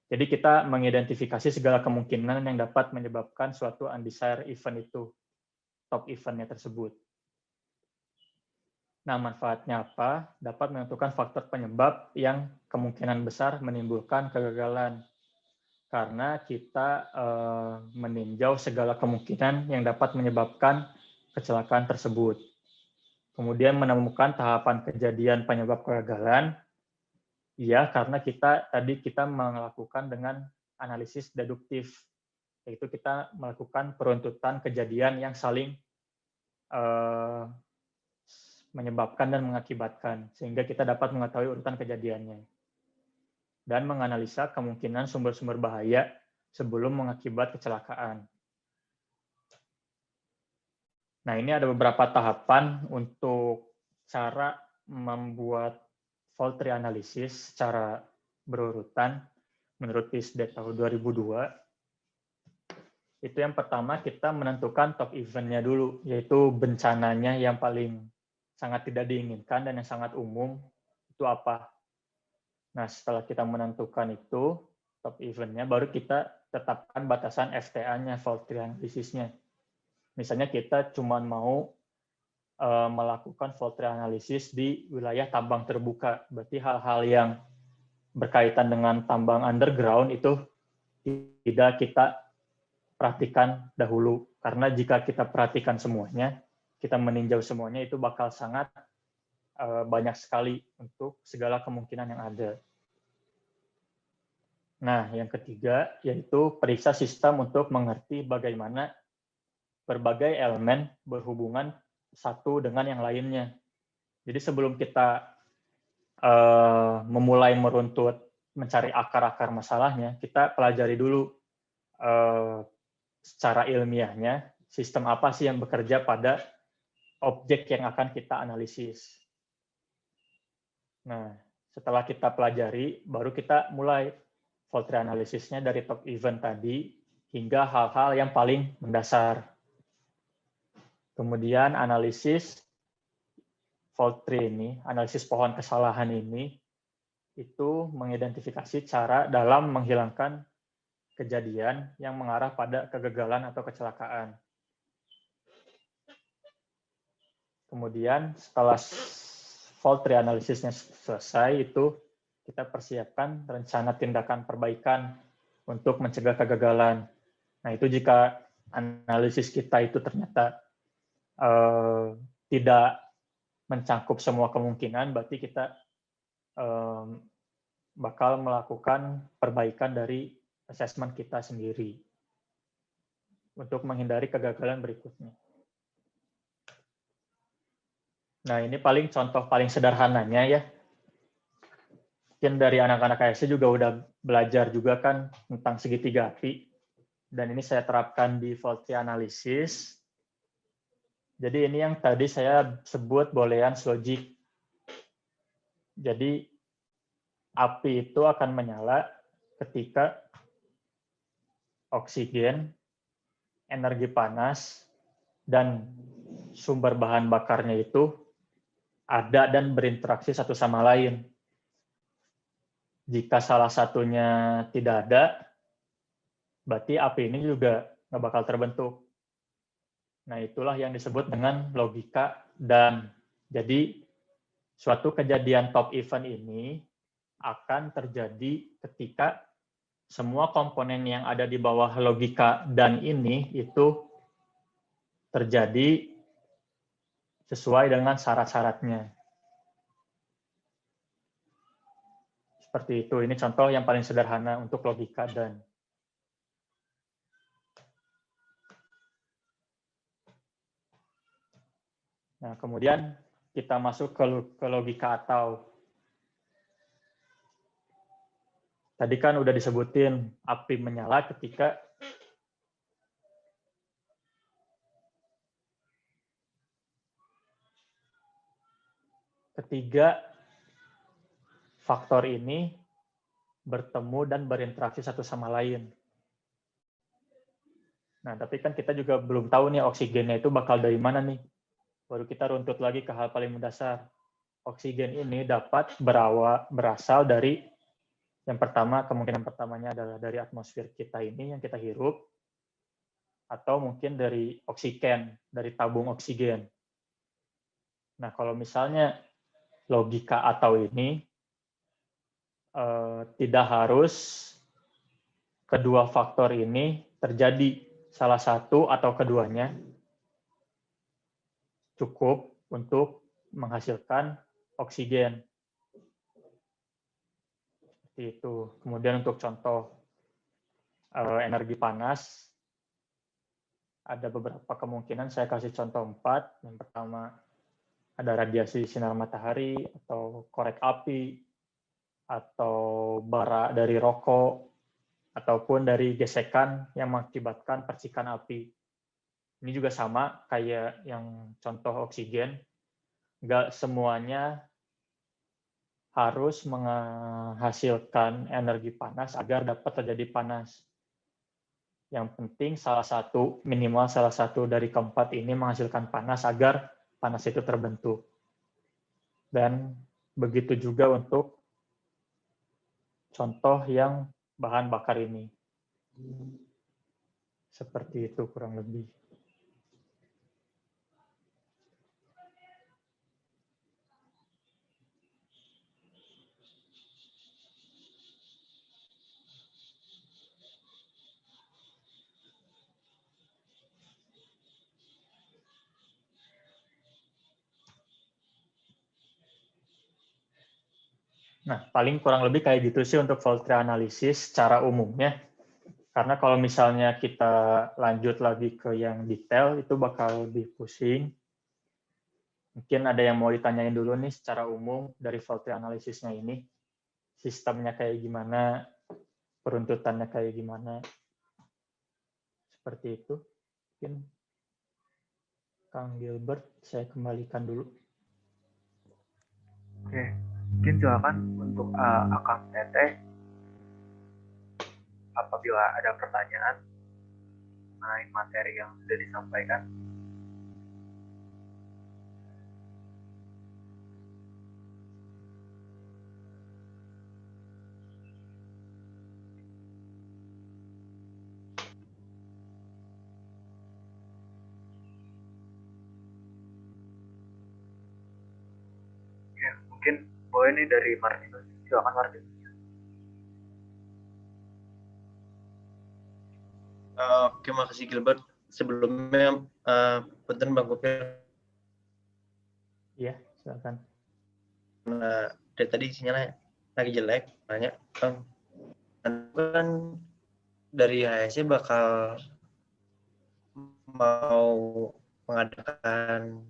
S2: Jadi kita mengidentifikasi segala kemungkinan yang dapat menyebabkan suatu undesired event itu, top eventnya tersebut. Nah, manfaatnya apa? Dapat menentukan faktor penyebab yang kemungkinan besar menimbulkan kegagalan. Karena kita meninjau segala kemungkinan yang dapat menyebabkan kecelakaan tersebut. Kemudian menemukan tahapan kejadian penyebab kegagalan. Ya, karena kita melakukan dengan analisis deduktif, yaitu kita melakukan peruntutan kejadian yang saling menyebabkan dan mengakibatkan, sehingga kita dapat mengetahui urutan kejadiannya. Dan menganalisa kemungkinan sumber-sumber bahaya sebelum mengakibat kecelakaan. Nah, ini ada beberapa tahapan untuk cara membuat fault tree analysis secara berurutan menurut PISDE tahun 2002. Itu yang pertama, kita menentukan top event-nya dulu, yaitu bencananya yang paling sangat tidak diinginkan dan yang sangat umum itu apa. Nah, setelah kita menentukan itu top event-nya, baru kita tetapkan batasan FTA-nya, fault tree analysis-nya. Misalnya kita cuma mau melakukan fault tree analysis di wilayah tambang terbuka, berarti hal-hal yang berkaitan dengan tambang underground itu tidak kita perhatikan dahulu, karena jika kita perhatikan semuanya, kita meninjau semuanya, itu bakal sangat banyak sekali untuk segala kemungkinan yang ada. Nah, yang ketiga yaitu periksa sistem untuk mengerti bagaimana berbagai elemen berhubungan satu dengan yang lainnya. Jadi sebelum kita memulai meruntut, mencari akar-akar masalahnya, kita pelajari dulu secara ilmiahnya sistem apa sih yang bekerja pada objek yang akan kita analisis. Nah, setelah kita pelajari, baru kita mulai fault tree analisisnya dari top event tadi hingga hal-hal yang paling mendasar. Kemudian analisis fault tree ini, analisis pohon kesalahan ini, itu mengidentifikasi cara dalam menghilangkan kejadian yang mengarah pada kegagalan atau kecelakaan. Kemudian setelah fault tree analisisnya selesai, itu kita persiapkan rencana tindakan perbaikan untuk mencegah kegagalan. Nah, itu jika analisis kita itu ternyata tidak mencakup semua kemungkinan, berarti kita bakal melakukan perbaikan dari asesmen kita sendiri untuk menghindari kegagalan berikutnya. Nah, ini paling contoh paling sederhananya ya. Mungkin dari anak-anak ASC juga udah belajar juga kan tentang segitiga api. Dan ini saya terapkan di fault tree analysis. Jadi ini yang tadi saya sebut Boolean logic. Jadi api itu akan menyala ketika oksigen, energi panas, dan sumber bahan bakarnya itu ada dan berinteraksi satu sama lain. Jika salah satunya tidak ada, berarti api ini juga nggak bakal terbentuk. Nah, itulah yang disebut dengan logika dan. Jadi, suatu kejadian top event ini akan terjadi ketika semua komponen yang ada di bawah logika dan ini itu terjadi sesuai dengan syarat-syaratnya. Seperti itu. Ini contoh yang paling sederhana untuk logika dan. Nah, kemudian kita masuk ke logika atau. Tadi kan udah disebutin api menyala ketika ketiga faktor ini bertemu dan berinteraksi satu sama lain. Nah, tapi kan kita juga belum tahu nih oksigennya itu bakal dari mana nih. Baru kita runtut lagi ke hal paling mendasar. Oksigen ini dapat berasal dari, yang pertama, kemungkinan pertamanya adalah dari atmosfer kita ini yang kita hirup, atau mungkin dari oksigen, dari tabung oksigen. Nah, kalau misalnya logika atau ini tidak harus kedua faktor ini terjadi, salah satu atau keduanya cukup untuk menghasilkan oksigen. Seperti itu. Kemudian untuk contoh energi panas, ada beberapa kemungkinan, saya kasih contoh 4. Yang pertama, ada radiasi sinar matahari, atau korek api, atau bara dari rokok, ataupun dari gesekan yang mengakibatkan percikan api. Ini juga sama kayak yang contoh oksigen. Nggak semuanya harus menghasilkan energi panas agar dapat terjadi panas. Yang penting minimal salah satu dari keempat ini menghasilkan panas agar panas itu terbentuk. Dan begitu juga untuk contoh yang bahan bakar ini. Seperti itu kurang lebih. Nah, paling kurang lebih kayak gitu sih untuk fault tree analysis secara umumnya. Karena kalau misalnya kita lanjut lagi ke yang detail, itu bakal lebih pusing. Mungkin ada yang mau ditanyain dulu nih secara umum dari fault tree analysisnya ini. Sistemnya kayak gimana, peruntutannya kayak gimana. Seperti itu. Mungkin Kang Gilbert, saya kembalikan dulu.
S1: Oke, mungkin silakan untuk Akang Teteh, apabila ada pertanyaan mengenai materi yang sudah disampaikan. Ya, mungkin boleh nih dari Martinus. Silakan Martinus.
S4: Oke, makasih Gilbert. Sebelumnya, punten Bang Gopir.
S2: Iya, silakan.
S4: Nah, dari tadi sinyalnya lagi jelek, nanya, Bang, kan dari HSC bakal mau mengadakan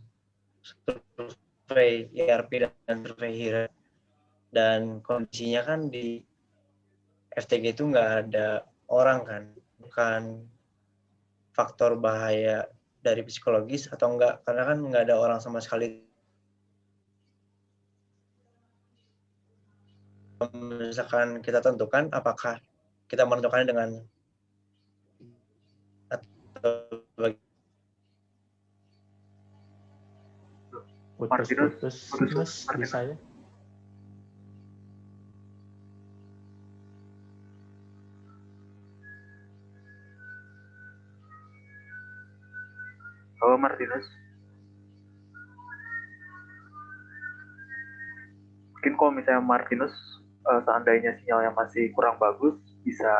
S4: survei ERP dan survei HIRA, dan kondisinya kan di FTG itu nggak ada orang kan, bukan faktor bahaya dari psikologis atau enggak, karena kan nggak ada orang sama sekali. Misalkan kita tentukan, apakah kita menentukannya dengan
S2: Putus di saya.
S1: Halo Martinus. Mungkin kalau misalnya Martinus seandainya sinyalnya masih kurang bagus, bisa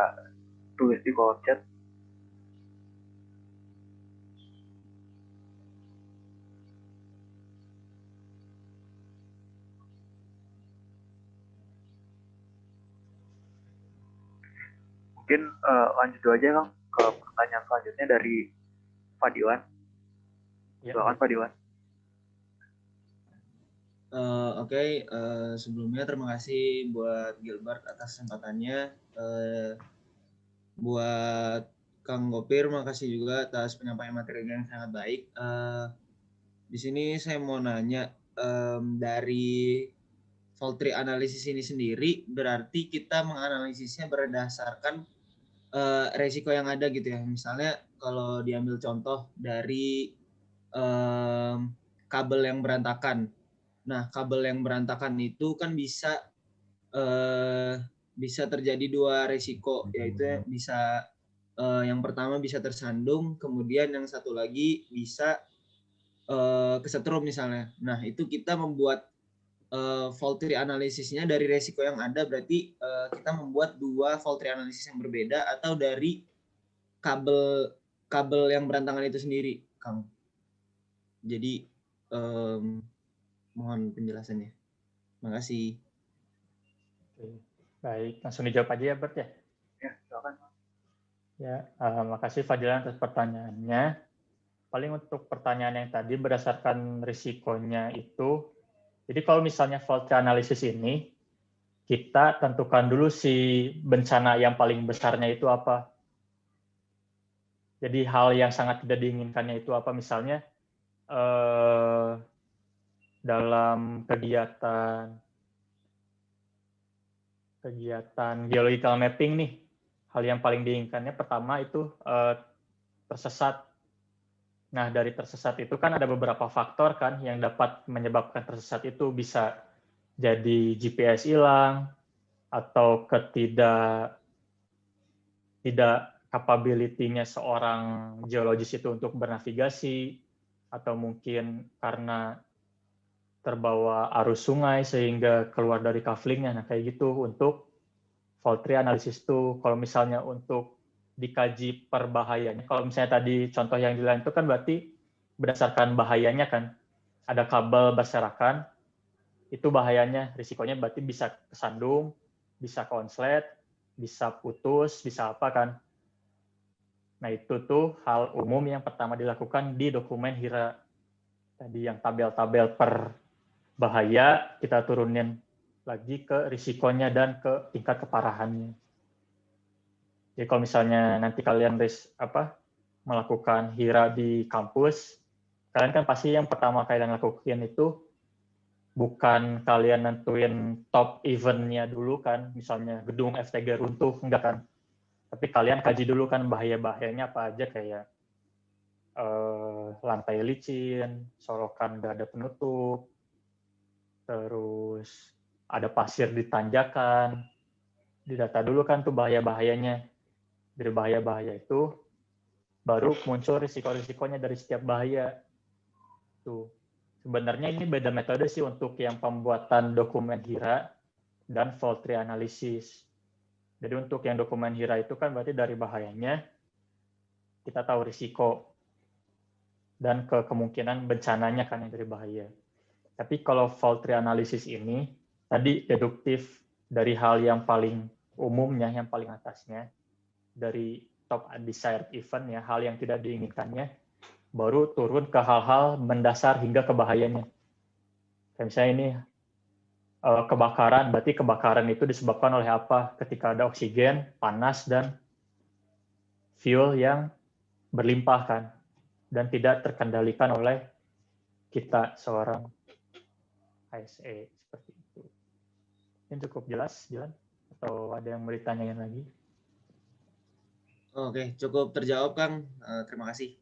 S1: tulis di kolom chat. Mungkin lanjut dulu aja Kang ke pertanyaan selanjutnya dari Fadilan. Silakan Fadilan.
S5: Oke, sebelumnya terima kasih buat Gilbert atas kesempatannya. Buat Kang Gopir, makasih juga atas penyampaian materi yang sangat baik. Di sini saya mau nanya, dari fault tree analisis ini sendiri, berarti kita menganalisisnya berdasarkan resiko yang ada gitu ya. Misalnya kalau diambil contoh dari kabel yang berantakan. Nah, kabel yang berantakan itu kan bisa terjadi dua resiko, yaitu bisa yang pertama bisa tersandung, kemudian yang satu lagi bisa kesetrum misalnya. Nah, itu kita membuat fault tree analisisnya dari resiko yang ada, berarti kita membuat dua fault tree analisis yang berbeda atau dari kabel yang berantakan itu sendiri, Kang. Jadi mohon penjelasannya. Terima kasih.
S2: Baik, langsung dijawab aja ya Bert ya.
S1: Ya, silakan.
S2: Ya, makasih Fadilan atas pertanyaannya. Paling untuk pertanyaan yang tadi berdasarkan risikonya itu, jadi kalau misalnya fault tree analysis ini, kita tentukan dulu si bencana yang paling besarnya itu apa. Jadi hal yang sangat tidak diinginkannya itu apa, misalnya dalam kegiatan geological mapping nih, hal yang paling diinginkannya pertama itu tersesat. Nah, dari tersesat itu kan ada beberapa faktor kan yang dapat menyebabkan tersesat, itu bisa jadi GPS hilang atau tidak capability-nya seorang geologis itu untuk bernavigasi, atau mungkin karena terbawa arus sungai sehingga keluar dari kaflingnya. Nah, kayak gitu untuk fault tree analysis itu. Kalau misalnya untuk dikaji perbahayanya, kalau misalnya tadi contoh yang di lain itu kan berarti berdasarkan bahayanya kan, ada kabel berserakan, itu bahayanya, risikonya berarti bisa kesandung, bisa konslet, bisa putus, bisa apa kan. Nah, itu tuh hal umum yang pertama dilakukan di dokumen HIRA. Tadi yang tabel-tabel per bahaya, kita turunin lagi ke risikonya dan ke tingkat keparahannya. Jadi kalau misalnya nanti kalian melakukan HIRA di kampus, kalian kan pasti yang pertama kalian lakukan itu bukan kalian nentuin top event-nya dulu kan, misalnya gedung FTG runtuh, enggak kan. Tapi kalian kaji dulu kan bahaya-bahayanya apa aja, kayak lantai licin, sorokan nggak ada penutup, terus ada pasir di tanjakan. Didata dulu kan tuh bahaya-bahayanya. Dari bahaya-bahaya itu baru muncul risiko-risikonya dari setiap bahaya. Tuh. Sebenarnya ini beda metode sih untuk yang pembuatan dokumen HIRA dan fault tree analysis. Jadi untuk yang dokumen HIRA itu kan berarti dari bahayanya kita tahu risiko dan kemungkinan bencananya kan yang dari bahaya. Tapi kalau fault tree analysis ini tadi deduktif dari hal yang paling umumnya, yang paling atasnya, dari top undesired event ya, hal yang tidak diinginkannya, baru turun ke hal-hal mendasar hingga ke bahayanya. Kayak misalnya ini kebakaran, berarti kebakaran itu disebabkan oleh apa? Ketika ada oksigen, panas, dan fuel yang berlimpah kan, dan tidak terkendalikan oleh kita seorang ASE, seperti itu. Ini cukup jelas, Jalan? Atau ada yang mau ditanyain lagi?
S5: Oke, cukup terjawab Kang. Terima kasih.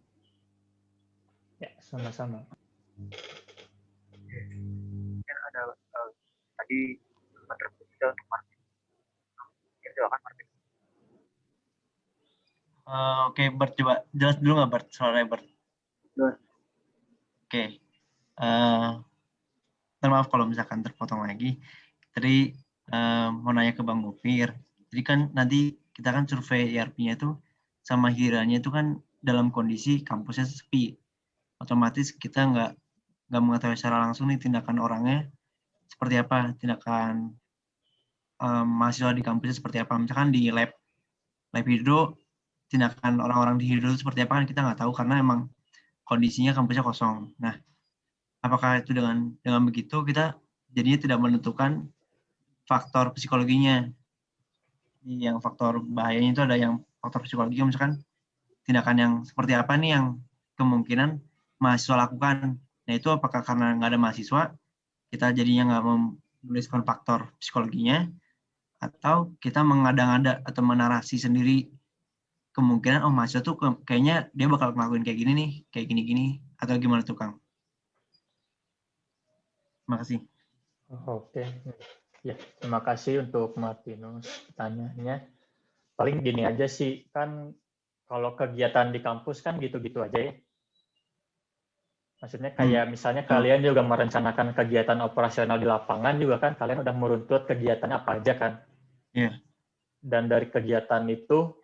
S2: Ya, sama-sama.
S1: Mungkin ada tadi kontribusi kita untuk Martin. Ya, silakan Martin.
S4: Oke, Bert, coba jelas dulu nggak Bert, suaranya Bert?
S1: Jelas.
S4: Oke. Maaf kalau misalkan terpotong lagi. Tadi mau nanya ke Bang Gopir. Jadi kan nanti kita kan survei ERP-nya itu sama Hiranya itu kan dalam kondisi kampusnya sepi. Otomatis kita nggak mengetahui secara langsung nih tindakan orangnya seperti apa, tindakan mahasiswa di kampusnya seperti apa. Misalkan di lab hidro, tindakan orang-orang di hidro seperti apa kan kita nggak tahu karena emang kondisinya kampusnya kosong. Nah, apakah itu dengan begitu kita jadinya tidak menentukan faktor psikologinya. Yang faktor bahayanya itu ada yang faktor psikologi, misalkan tindakan yang seperti apa nih yang kemungkinan mahasiswa lakukan. Nah itu apakah karena nggak ada mahasiswa, kita jadinya nggak menuliskan faktor psikologinya, atau kita mengada-ngada atau menarasi sendiri kemungkinan mahasiswa tuh kayaknya dia bakal ngelakuin kayak gini nih, kayak gini-gini, atau gimana tuh Kang? Terima kasih.
S2: Oke. Ya, terima kasih untuk Martinus pertanyaannya. Paling gini aja sih, kan kalau kegiatan di kampus kan gitu-gitu aja ya. Maksudnya kayak misalnya kalian juga merencanakan kegiatan operasional di lapangan juga kan, kalian udah meruntut kegiatan apa aja kan.
S4: Iya.
S2: Dan dari kegiatan itu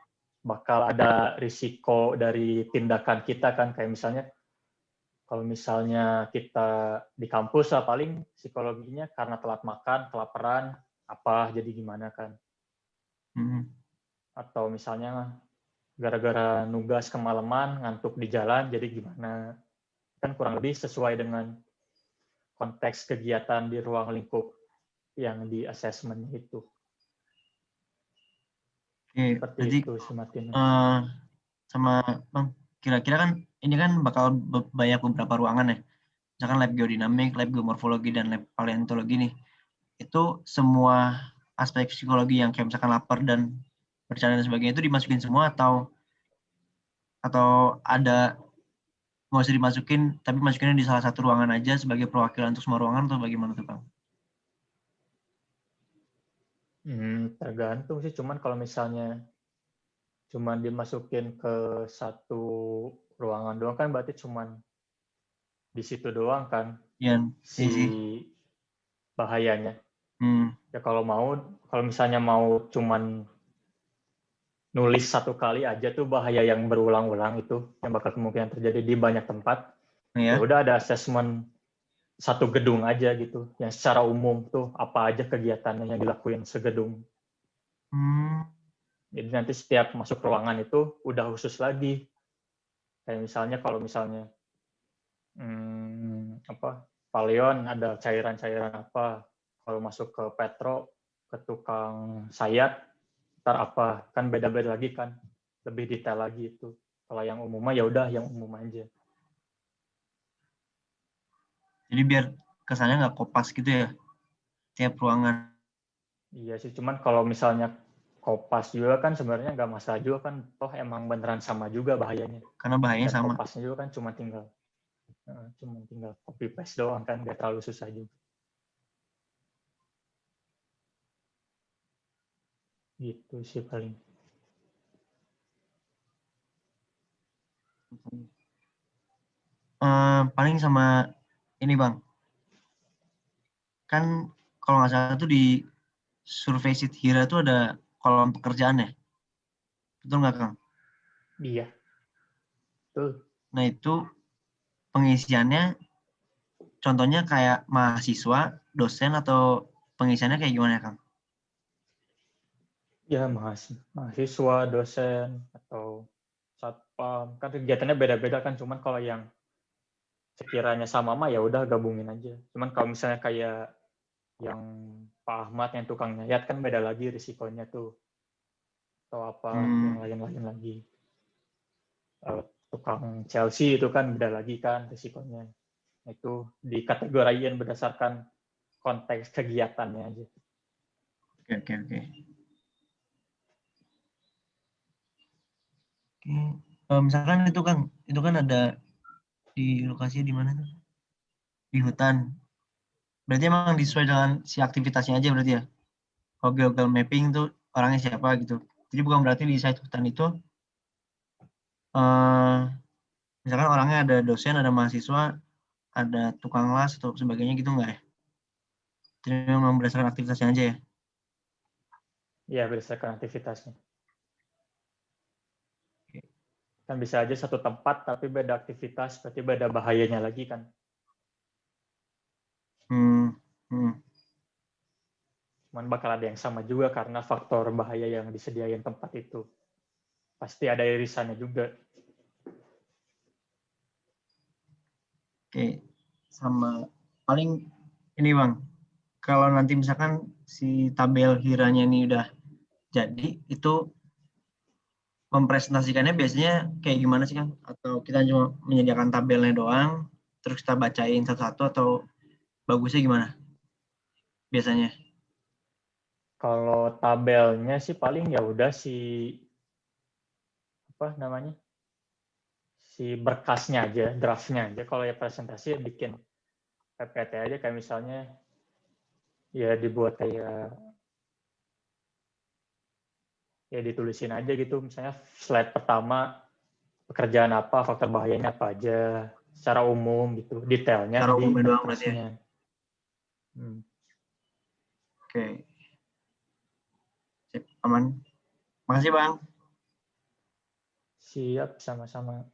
S2: bakal ada risiko dari tindakan kita kan, kayak misalnya kalau misalnya kita di kampus lah paling psikologinya karena telat makan, kelaparan, apa jadi gimana kan. Atau misalnya gara-gara nugas kemalaman, ngantuk di jalan, jadi gimana. Kan kurang lebih sesuai dengan konteks kegiatan di ruang lingkup yang di assessment itu.
S4: Oke,
S2: Seperti
S4: jadi
S2: itu sih Martin.
S4: sama Bang, kira-kira kan ini kan bakal banyak beberapa ruangan ya. Misalkan lab geodinamik, lab geomorfologi, dan lab paleontologi nih. Itu semua aspek psikologi yang kayak misalkan lapar dan bercanda dan sebagainya itu dimasukin semua atau ada nggak usah dimasukin tapi masukinnya di salah satu ruangan aja sebagai perwakilan untuk semua ruangan atau bagaimana tuh Bang?
S2: Tergantung sih, cuman kalau misalnya cuman dimasukin ke satu ruangan doang kan berarti cuman di situ doang kan
S4: Iya,
S2: si
S4: sih.
S2: bahayanya. Ya kalau misalnya mau cuman nulis satu kali aja tuh bahaya yang berulang-ulang itu yang bakal kemungkinan terjadi di banyak tempat. Ya udah ada assessment satu gedung aja gitu, yang secara umum tuh apa aja kegiatannya yang dilakuin segedung. Jadi nanti setiap masuk ruangan itu udah khusus lagi. Kayak misalnya kalau misalnya Paleon ada cairan-cairan apa, kalau masuk ke Petro, ke tukang sayat, ntar apa, kan beda-beda lagi kan, lebih detail lagi itu. Kalau yang umumnya ya udah yang umum aja.
S4: Jadi biar kesannya nggak kopas gitu ya, tiap ruangan.
S2: Iya sih, cuman kalau misalnya kopas juga kan sebenarnya nggak masalah juga kan, toh emang beneran sama juga bahayanya.
S4: Karena bahayanya
S2: Dan
S4: sama.
S2: kopasnya juga kan cuma tinggal copy paste doang kan, nggak terlalu susah juga. Gitu sih paling.
S4: Paling sama ini Bang, kan kalau nggak salah tuh di survei Hira tuh ada kolom pekerjaan ya, betul nggak Kang?
S2: Iya, betul.
S4: Nah itu pengisiannya contohnya kayak mahasiswa, dosen, atau pengisiannya kayak gimana Kang?
S2: Ya mahasiswa, dosen, atau satpam, kan kegiatannya beda-beda kan, cuman kalau yang sekiranya sama mah ya udah gabungin aja. Cuman kalau misalnya kayak yang Pak Ahmad yang tukang nyayat kan beda lagi risikonya tuh, atau apa yang lain-lain lagi. Tukang Chelsea itu kan beda lagi kan risikonya. Itu dikategorikan berdasarkan konteks kegiatannya aja.
S4: Oke. Oke. Misalkan itu kan ada di lokasi di mana tuh? Di hutan. Berarti emang disesuai dengan si aktivitasnya aja berarti ya? Kalau Google Mapping tuh orangnya siapa gitu. Jadi bukan berarti di site hutan itu eh, misalkan orangnya ada dosen, ada mahasiswa, ada tukang las atau sebagainya gitu nggak ya? Jadi memang berdasarkan aktivitasnya aja ya?
S2: Ya, berdasarkan aktivitasnya. Kan bisa aja satu tempat tapi beda aktivitas, berarti beda bahayanya lagi kan.
S4: Hmm. Hmm.
S2: Cuman bakal ada yang sama juga karena faktor bahaya yang disediain tempat itu. Pasti ada irisannya juga.
S4: Oke. Sama paling ini Bang, kalau nanti misalkan si tabel hiranya ini udah jadi, itu mempresentasikannya biasanya kayak gimana sih Kang? Atau kita cuma menyediakan tabelnya doang, terus kita bacain satu-satu atau bagusnya gimana biasanya?
S2: Kalau tabelnya sih paling ya udah apa namanya? Si berkasnya aja, draftnya aja. Kalau ya presentasi ya bikin PPT aja kayak misalnya ya dibuat kayak ya ditulisin aja gitu misalnya slide pertama pekerjaan apa, faktor bahayanya apa aja secara umum gitu, detailnya
S4: Secara
S2: di
S4: umumnya doang berarti ya?
S2: berkasnya.
S4: Oke, sip, aman. Makasih Bang.
S2: Siap, sama-sama.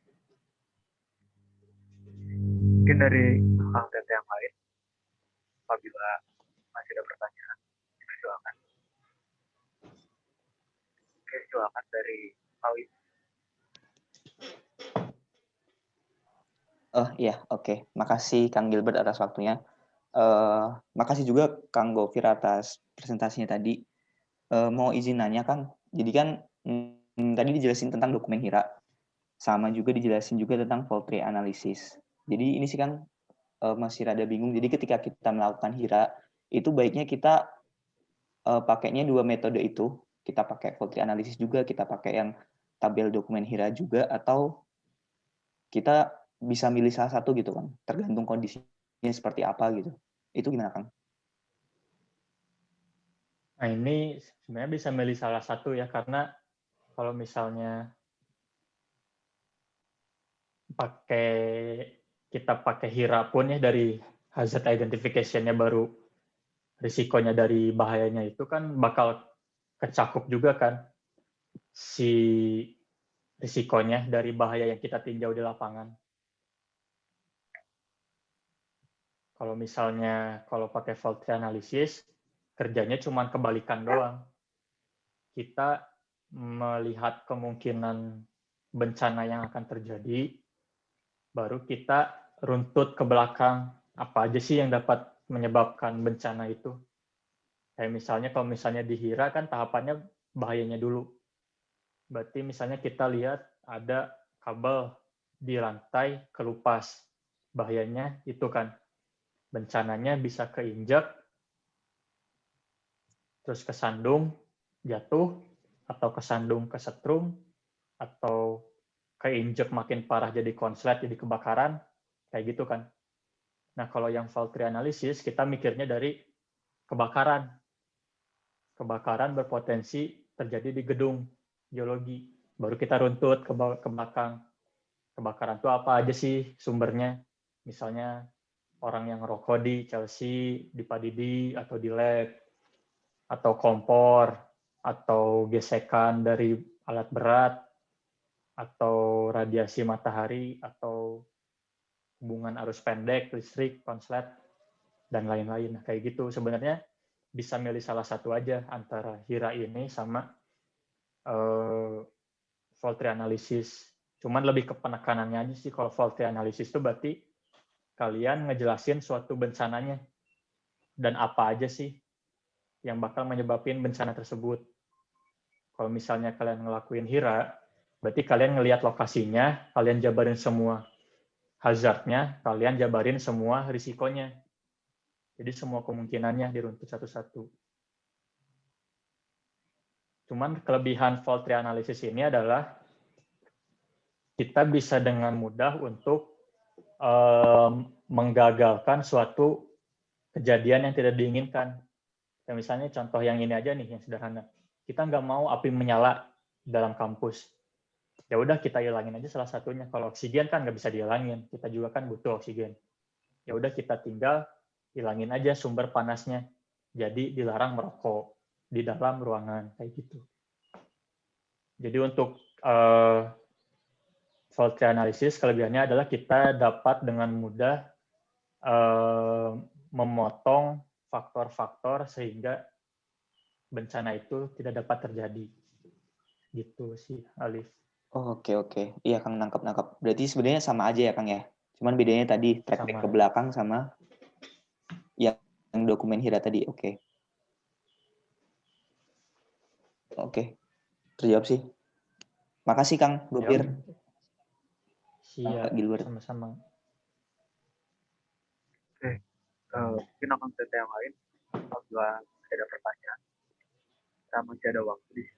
S1: Mungkin dari Kang Tete yang lain, apabila masih ada pertanyaan, silakan. Oke, silakan dari Awi.
S6: Oh iya, oke. Makasih Kang Gilbert atas waktunya. Makasih juga Kang Gofir atas presentasinya tadi. Mau izin nanya Kang, jadi kan tadi dijelasin tentang dokumen HIRA, sama juga dijelasin juga tentang fault tree analysis. Jadi ini sih Kang masih rada bingung. Jadi ketika kita melakukan HIRA, itu baiknya kita pakainya dua metode itu. Kita pakai fault tree analysis juga, kita pakai yang tabel dokumen HIRA juga, atau kita bisa milih salah satu gitu kan, tergantung kondisinya seperti apa gitu. Itu gimana Kang?
S2: Nah ini sebenarnya bisa milih salah satu ya, karena kalau misalnya kita pakai HIRA pun ya dari hazard identification-nya baru risikonya dari bahayanya itu kan bakal kecakup juga kan si risikonya dari bahaya yang kita tinjau di lapangan. Kalau misalnya kalau pakai fault tree analysis, kerjanya cuma kebalikan doang. Kita melihat kemungkinan bencana yang akan terjadi, baru kita runtut ke belakang apa aja sih yang dapat menyebabkan bencana itu. Kayak misalnya kalau misalnya di HIRA kan tahapannya bahayanya dulu. Berarti misalnya kita lihat ada kabel di lantai kelupas. Bahayanya itu kan bencananya bisa keinjak, terus kesandung, jatuh, atau kesandung kesetrum, atau keinjek makin parah jadi konslet, jadi kebakaran, kayak gitu kan. Nah, kalau yang fault tree analysis, kita mikirnya dari kebakaran. Kebakaran berpotensi terjadi di gedung geologi. Baru kita runtut ke belakang. Kebakaran itu apa aja sih sumbernya? Misalnya orang yang ngerokok di Chelsea, di Padidi, atau di lab, atau kompor, atau gesekan dari alat berat, atau radiasi matahari, atau hubungan arus pendek, listrik, konslet, dan lain-lain. Nah, kayak gitu. Sebenarnya bisa milih salah satu aja antara HIRA ini sama fault tree analysis. Cuman lebih ke penekanannya aja sih. Kalau fault tree analysis itu berarti kalian ngejelasin suatu bencananya dan apa aja sih yang bakal menyebabkan bencana tersebut. Kalau misalnya kalian ngelakuin HIRA, berarti kalian ngelihat lokasinya, kalian jabarin semua hazardnya, kalian jabarin semua risikonya. Jadi semua kemungkinannya diruntut satu-satu. Cuman kelebihan fault tree analysis ini adalah kita bisa dengan mudah untuk menggagalkan suatu kejadian yang tidak diinginkan. Ya, misalnya contoh yang ini aja nih, yang sederhana. Kita nggak mau api menyala dalam kampus. Ya udah kita hilangin aja salah satunya. Kalau oksigen kan nggak bisa dihilangin. Kita juga kan butuh oksigen. Ya udah kita tinggal hilangin aja sumber panasnya. Jadi dilarang merokok di dalam ruangan kayak gitu. Jadi untuk fault tree analysis kelebihannya adalah kita dapat dengan mudah memotong faktor-faktor sehingga bencana itu tidak dapat terjadi. Gitu sih, Alif.
S6: Oke, oke. Iya, Kang, nangkep. Berarti sebenarnya sama aja ya, Kang ya. Cuman bedanya tadi track back
S2: Sama.
S6: ke belakang sama yang dokumen Hira tadi. Oke. Oke. Terjawab sih. Makasih Kang Gopir.
S2: Siap,
S6: Kak Gilbert.
S2: sama-sama.
S1: Oke, mungkin akan cerita yang lain. Apabila ada pertanyaan, kita masih ada waktu di sini.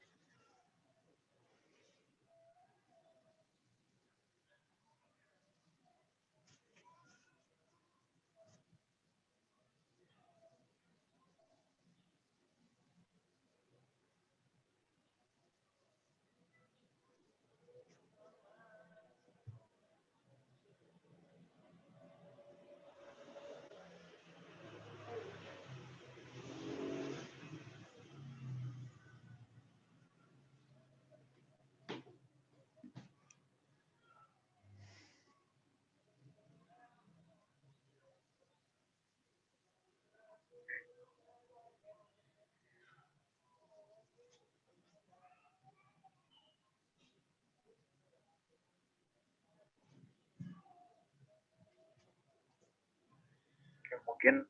S1: Oke, mungkin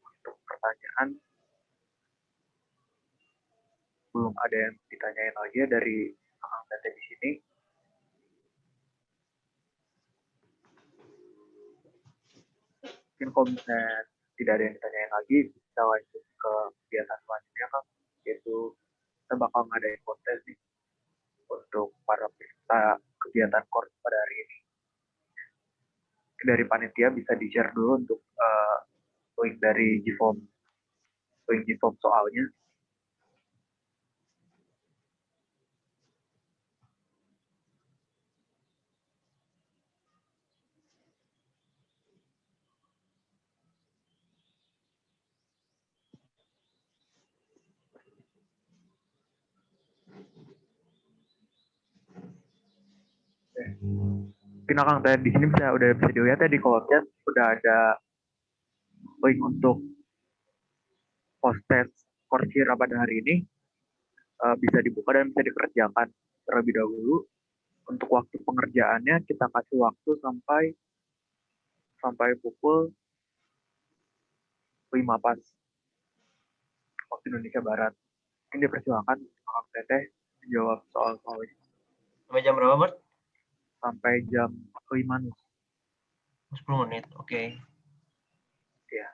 S1: untuk pertanyaan belum ada yang ditanyain lagi ya dari Kang Tete di sini. Mungkin kalau misalnya tidak ada yang ditanyain lagi, kita lanjut ke kegiatan selanjutnya, Kang. Yaitu kita bakal ngadain kontes nih untuk para peserta kegiatan KORS pada hari ini. Dari panitia bisa di-share dulu untuk link dari GFOM, link GFOM soalnya. Mungkin Kang tadi di sini udah bisa dilihat ya di kolom chat udah ada link untuk post test Coursera pada hari ini. Bisa dibuka dan bisa dikerjakan terlebih dahulu. Untuk waktu pengerjaannya kita kasih waktu sampai pukul 5 pas waktu Indonesia Barat. Ini dipersilakan Kang Teteh menjawab soal-soal ini.
S4: Sampai jam berapa, Bert?
S1: Sampai jam 5 nih.
S4: 10 menit, oke.
S1: Ya.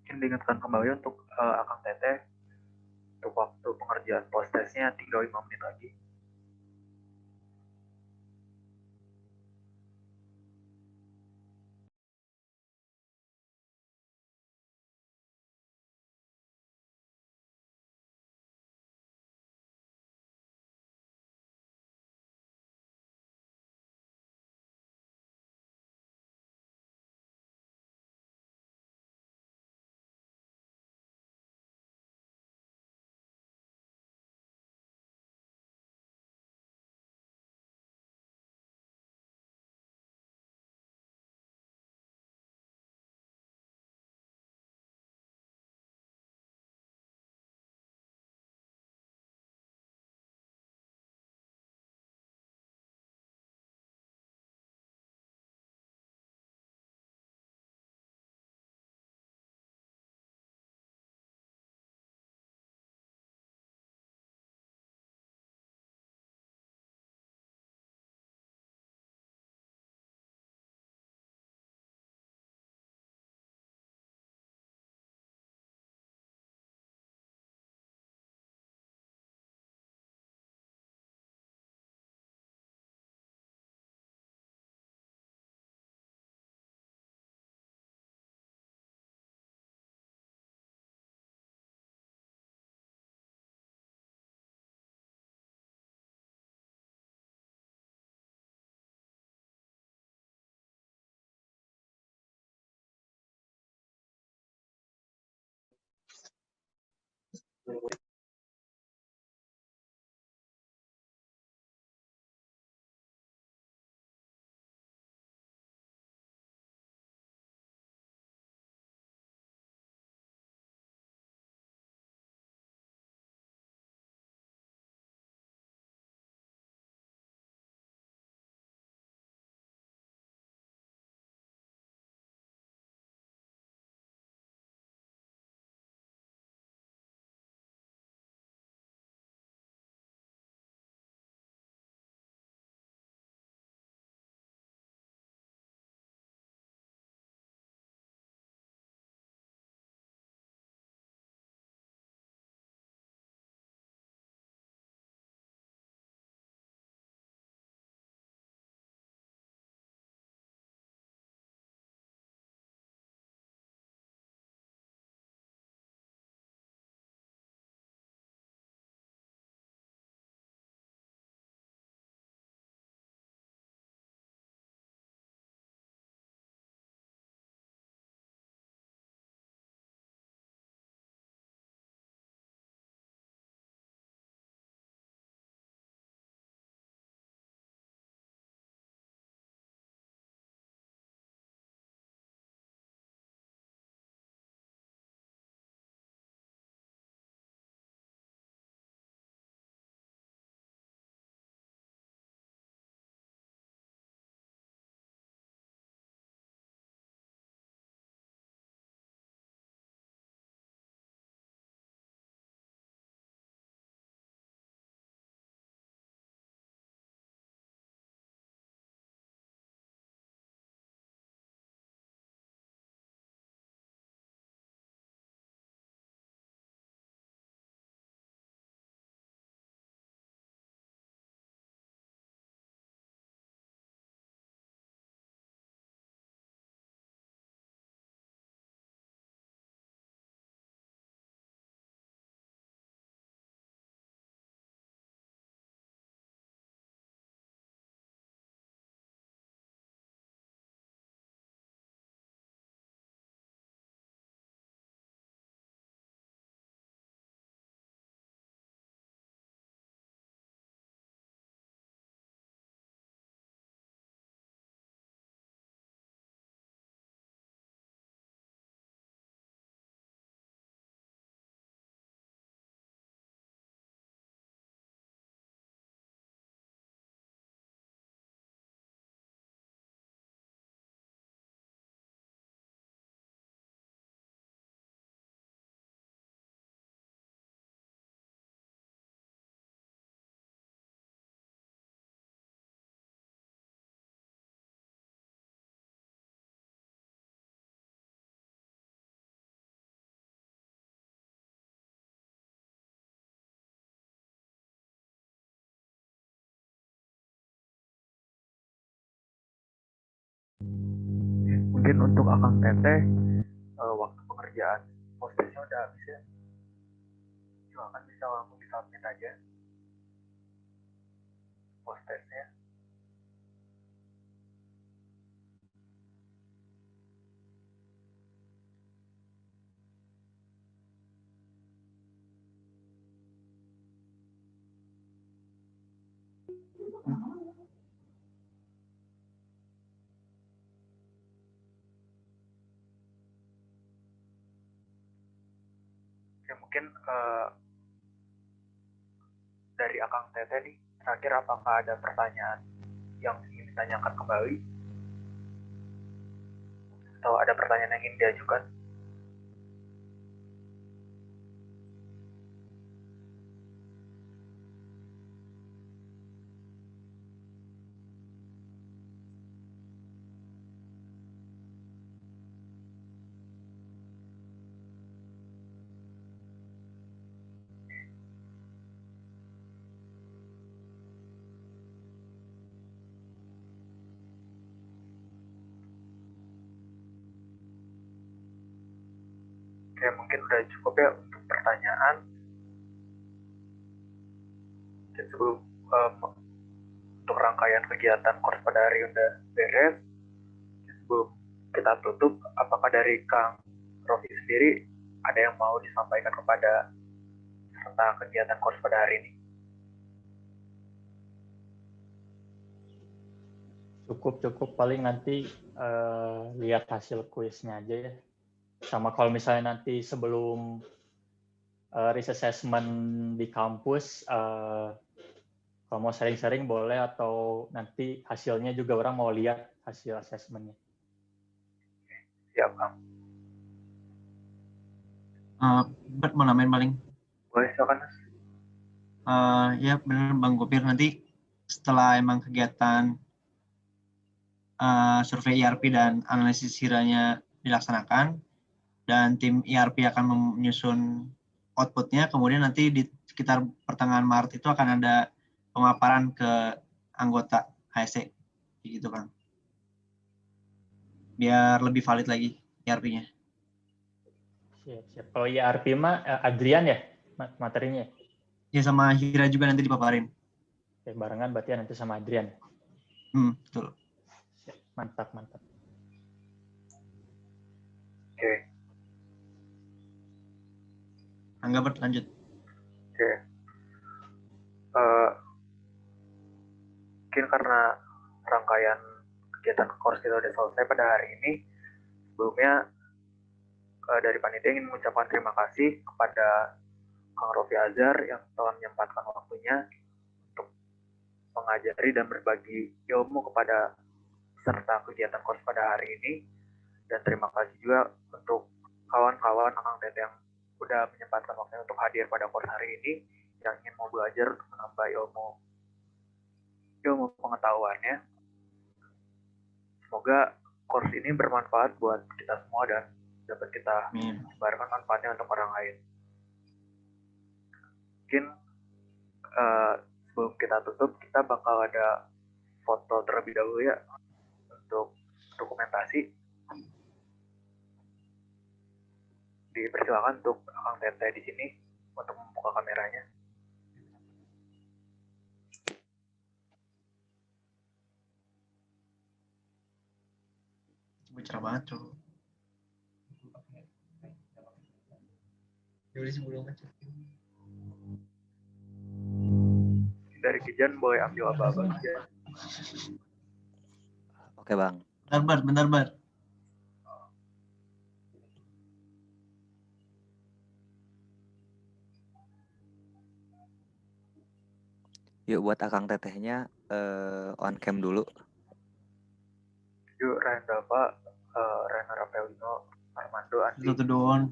S1: mungkin diingatkan kembali untuk Akang Teteh untuk waktu pengerjaan post testnya tinggal 5 menit lagi. Mungkin untuk Akang Teteh waktu pengerjaan postesnya udah habis ya. Silakan bisa langsung disubmit aja postesnya. Ya mungkin dari Akang Teteh nih, terakhir apakah ada pertanyaan yang ingin ditanyakan kembali? Atau ada pertanyaan yang ingin diajukan? Oke, mungkin udah cukup ya untuk pertanyaan. Dan sebelum untuk rangkaian kegiatan course pada hari udah beres, sebelum kita tutup, apakah dari Kang Rofi sendiri ada yang mau disampaikan kepada peserta kegiatan course pada hari ini?
S2: Cukup paling nanti lihat hasil kuisnya aja ya. Sama kalau misalnya nanti sebelum risk assessment di kampus, kalau mau sharing-sharing boleh, atau nanti hasilnya juga orang mau lihat hasil assessment-nya.
S1: Siap, Kang.
S4: Bert mau nambahin paling.
S1: Boleh, silakan, Mas.
S4: Ya benar Bang Gopir, nanti setelah emang kegiatan survei IRP dan analisis hiranya dilaksanakan, dan tim IRP akan menyusun outputnya, kemudian nanti di sekitar pertengahan Maret itu akan ada pemaparan ke anggota HSC, gitu kan, biar lebih valid lagi IRP-nya.
S2: Siap. Kalau IRP mah Adrian ya materinya?
S4: Ya sama Hira juga nanti dipaparin.
S2: Oke, barengan berarti nanti sama Adrian.
S4: Betul.
S2: Siap. Mantap.
S1: Oke.
S4: Angga Bert, lanjut.
S1: Oke. Mungkin karena rangkaian kegiatan course kita sudah selesai pada hari ini, sebelumnya dari panitia ingin mengucapkan terima kasih kepada Kang Rofi Azhar yang telah menyempatkan waktunya untuk mengajari dan berbagi ilmu kepada peserta kegiatan course pada hari ini. Dan terima kasih juga untuk kawan-kawan Akang Teteh yang sudah menyempatkan waktunya untuk hadir pada course hari ini, yang ingin mau belajar untuk menambah ilmu pengetahuannya. Semoga course ini bermanfaat buat kita semua dan dapat kita sebarkan manfaatnya untuk orang lain. Mungkin sebelum kita tutup, kita bakal ada foto terlebih dahulu ya untuk dokumentasi. Dipersilakan untuk Akang Teteh di sini untuk membuka kameranya.
S4: Cerah banget tuh. Jadi sebelum
S1: dari Kijan boleh ambil aba-aba aja.
S7: Oke Bang.
S4: Bentar Bart.
S7: Yuk buat Akang Tetehnya on cam dulu.
S1: Yuk Ryan Dava, Ryan Rafaelino, Armando, Andi.
S4: Satu doon.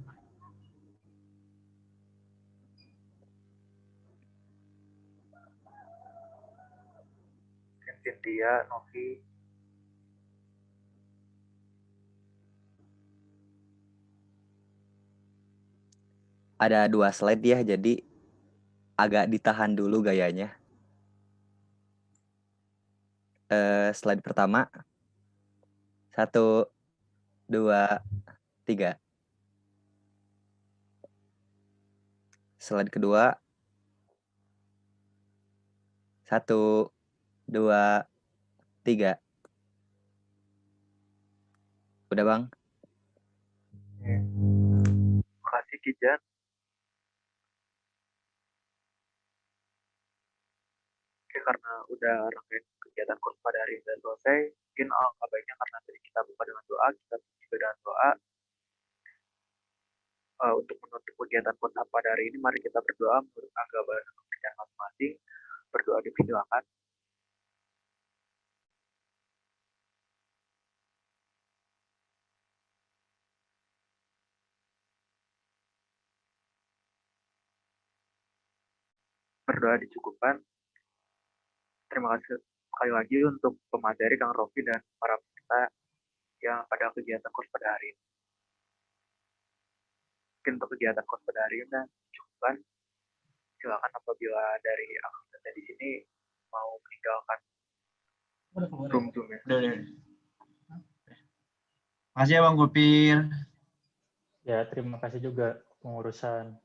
S1: Cynthia, Novi.
S7: Ada 2 slide ya, jadi agak ditahan dulu gayanya. Slide pertama. 1, 2, 3. Slide kedua. 1, 2, 3. Udah, Bang?
S1: Makasih Kijan. Oke, karena udah rangkaian kegiatan kurs pada hari ini udah selesai, mungkin alangkah baiknya karena tadi kita buka dengan doa, kita tutup juga dengan doa. Untuk menutup kegiatan kurs pada hari ini, mari kita berdoa menurut agama dan kepercayaan masing-masing. Berdoa dipersilakan. Berdoa dicukupkan. Terima kasih sekali lagi untuk pemateri Kang Rofi dan para peserta yang pada kegiatan kurs pada hari ini. Mungkin untuk kegiatan kurs pada hari ini cukupkan. Silakan apabila dari akang di sini mau meninggalkan room ya.
S5: Udah. Makasih ya Bang Gopir.
S2: Ya, terima kasih juga pengurusan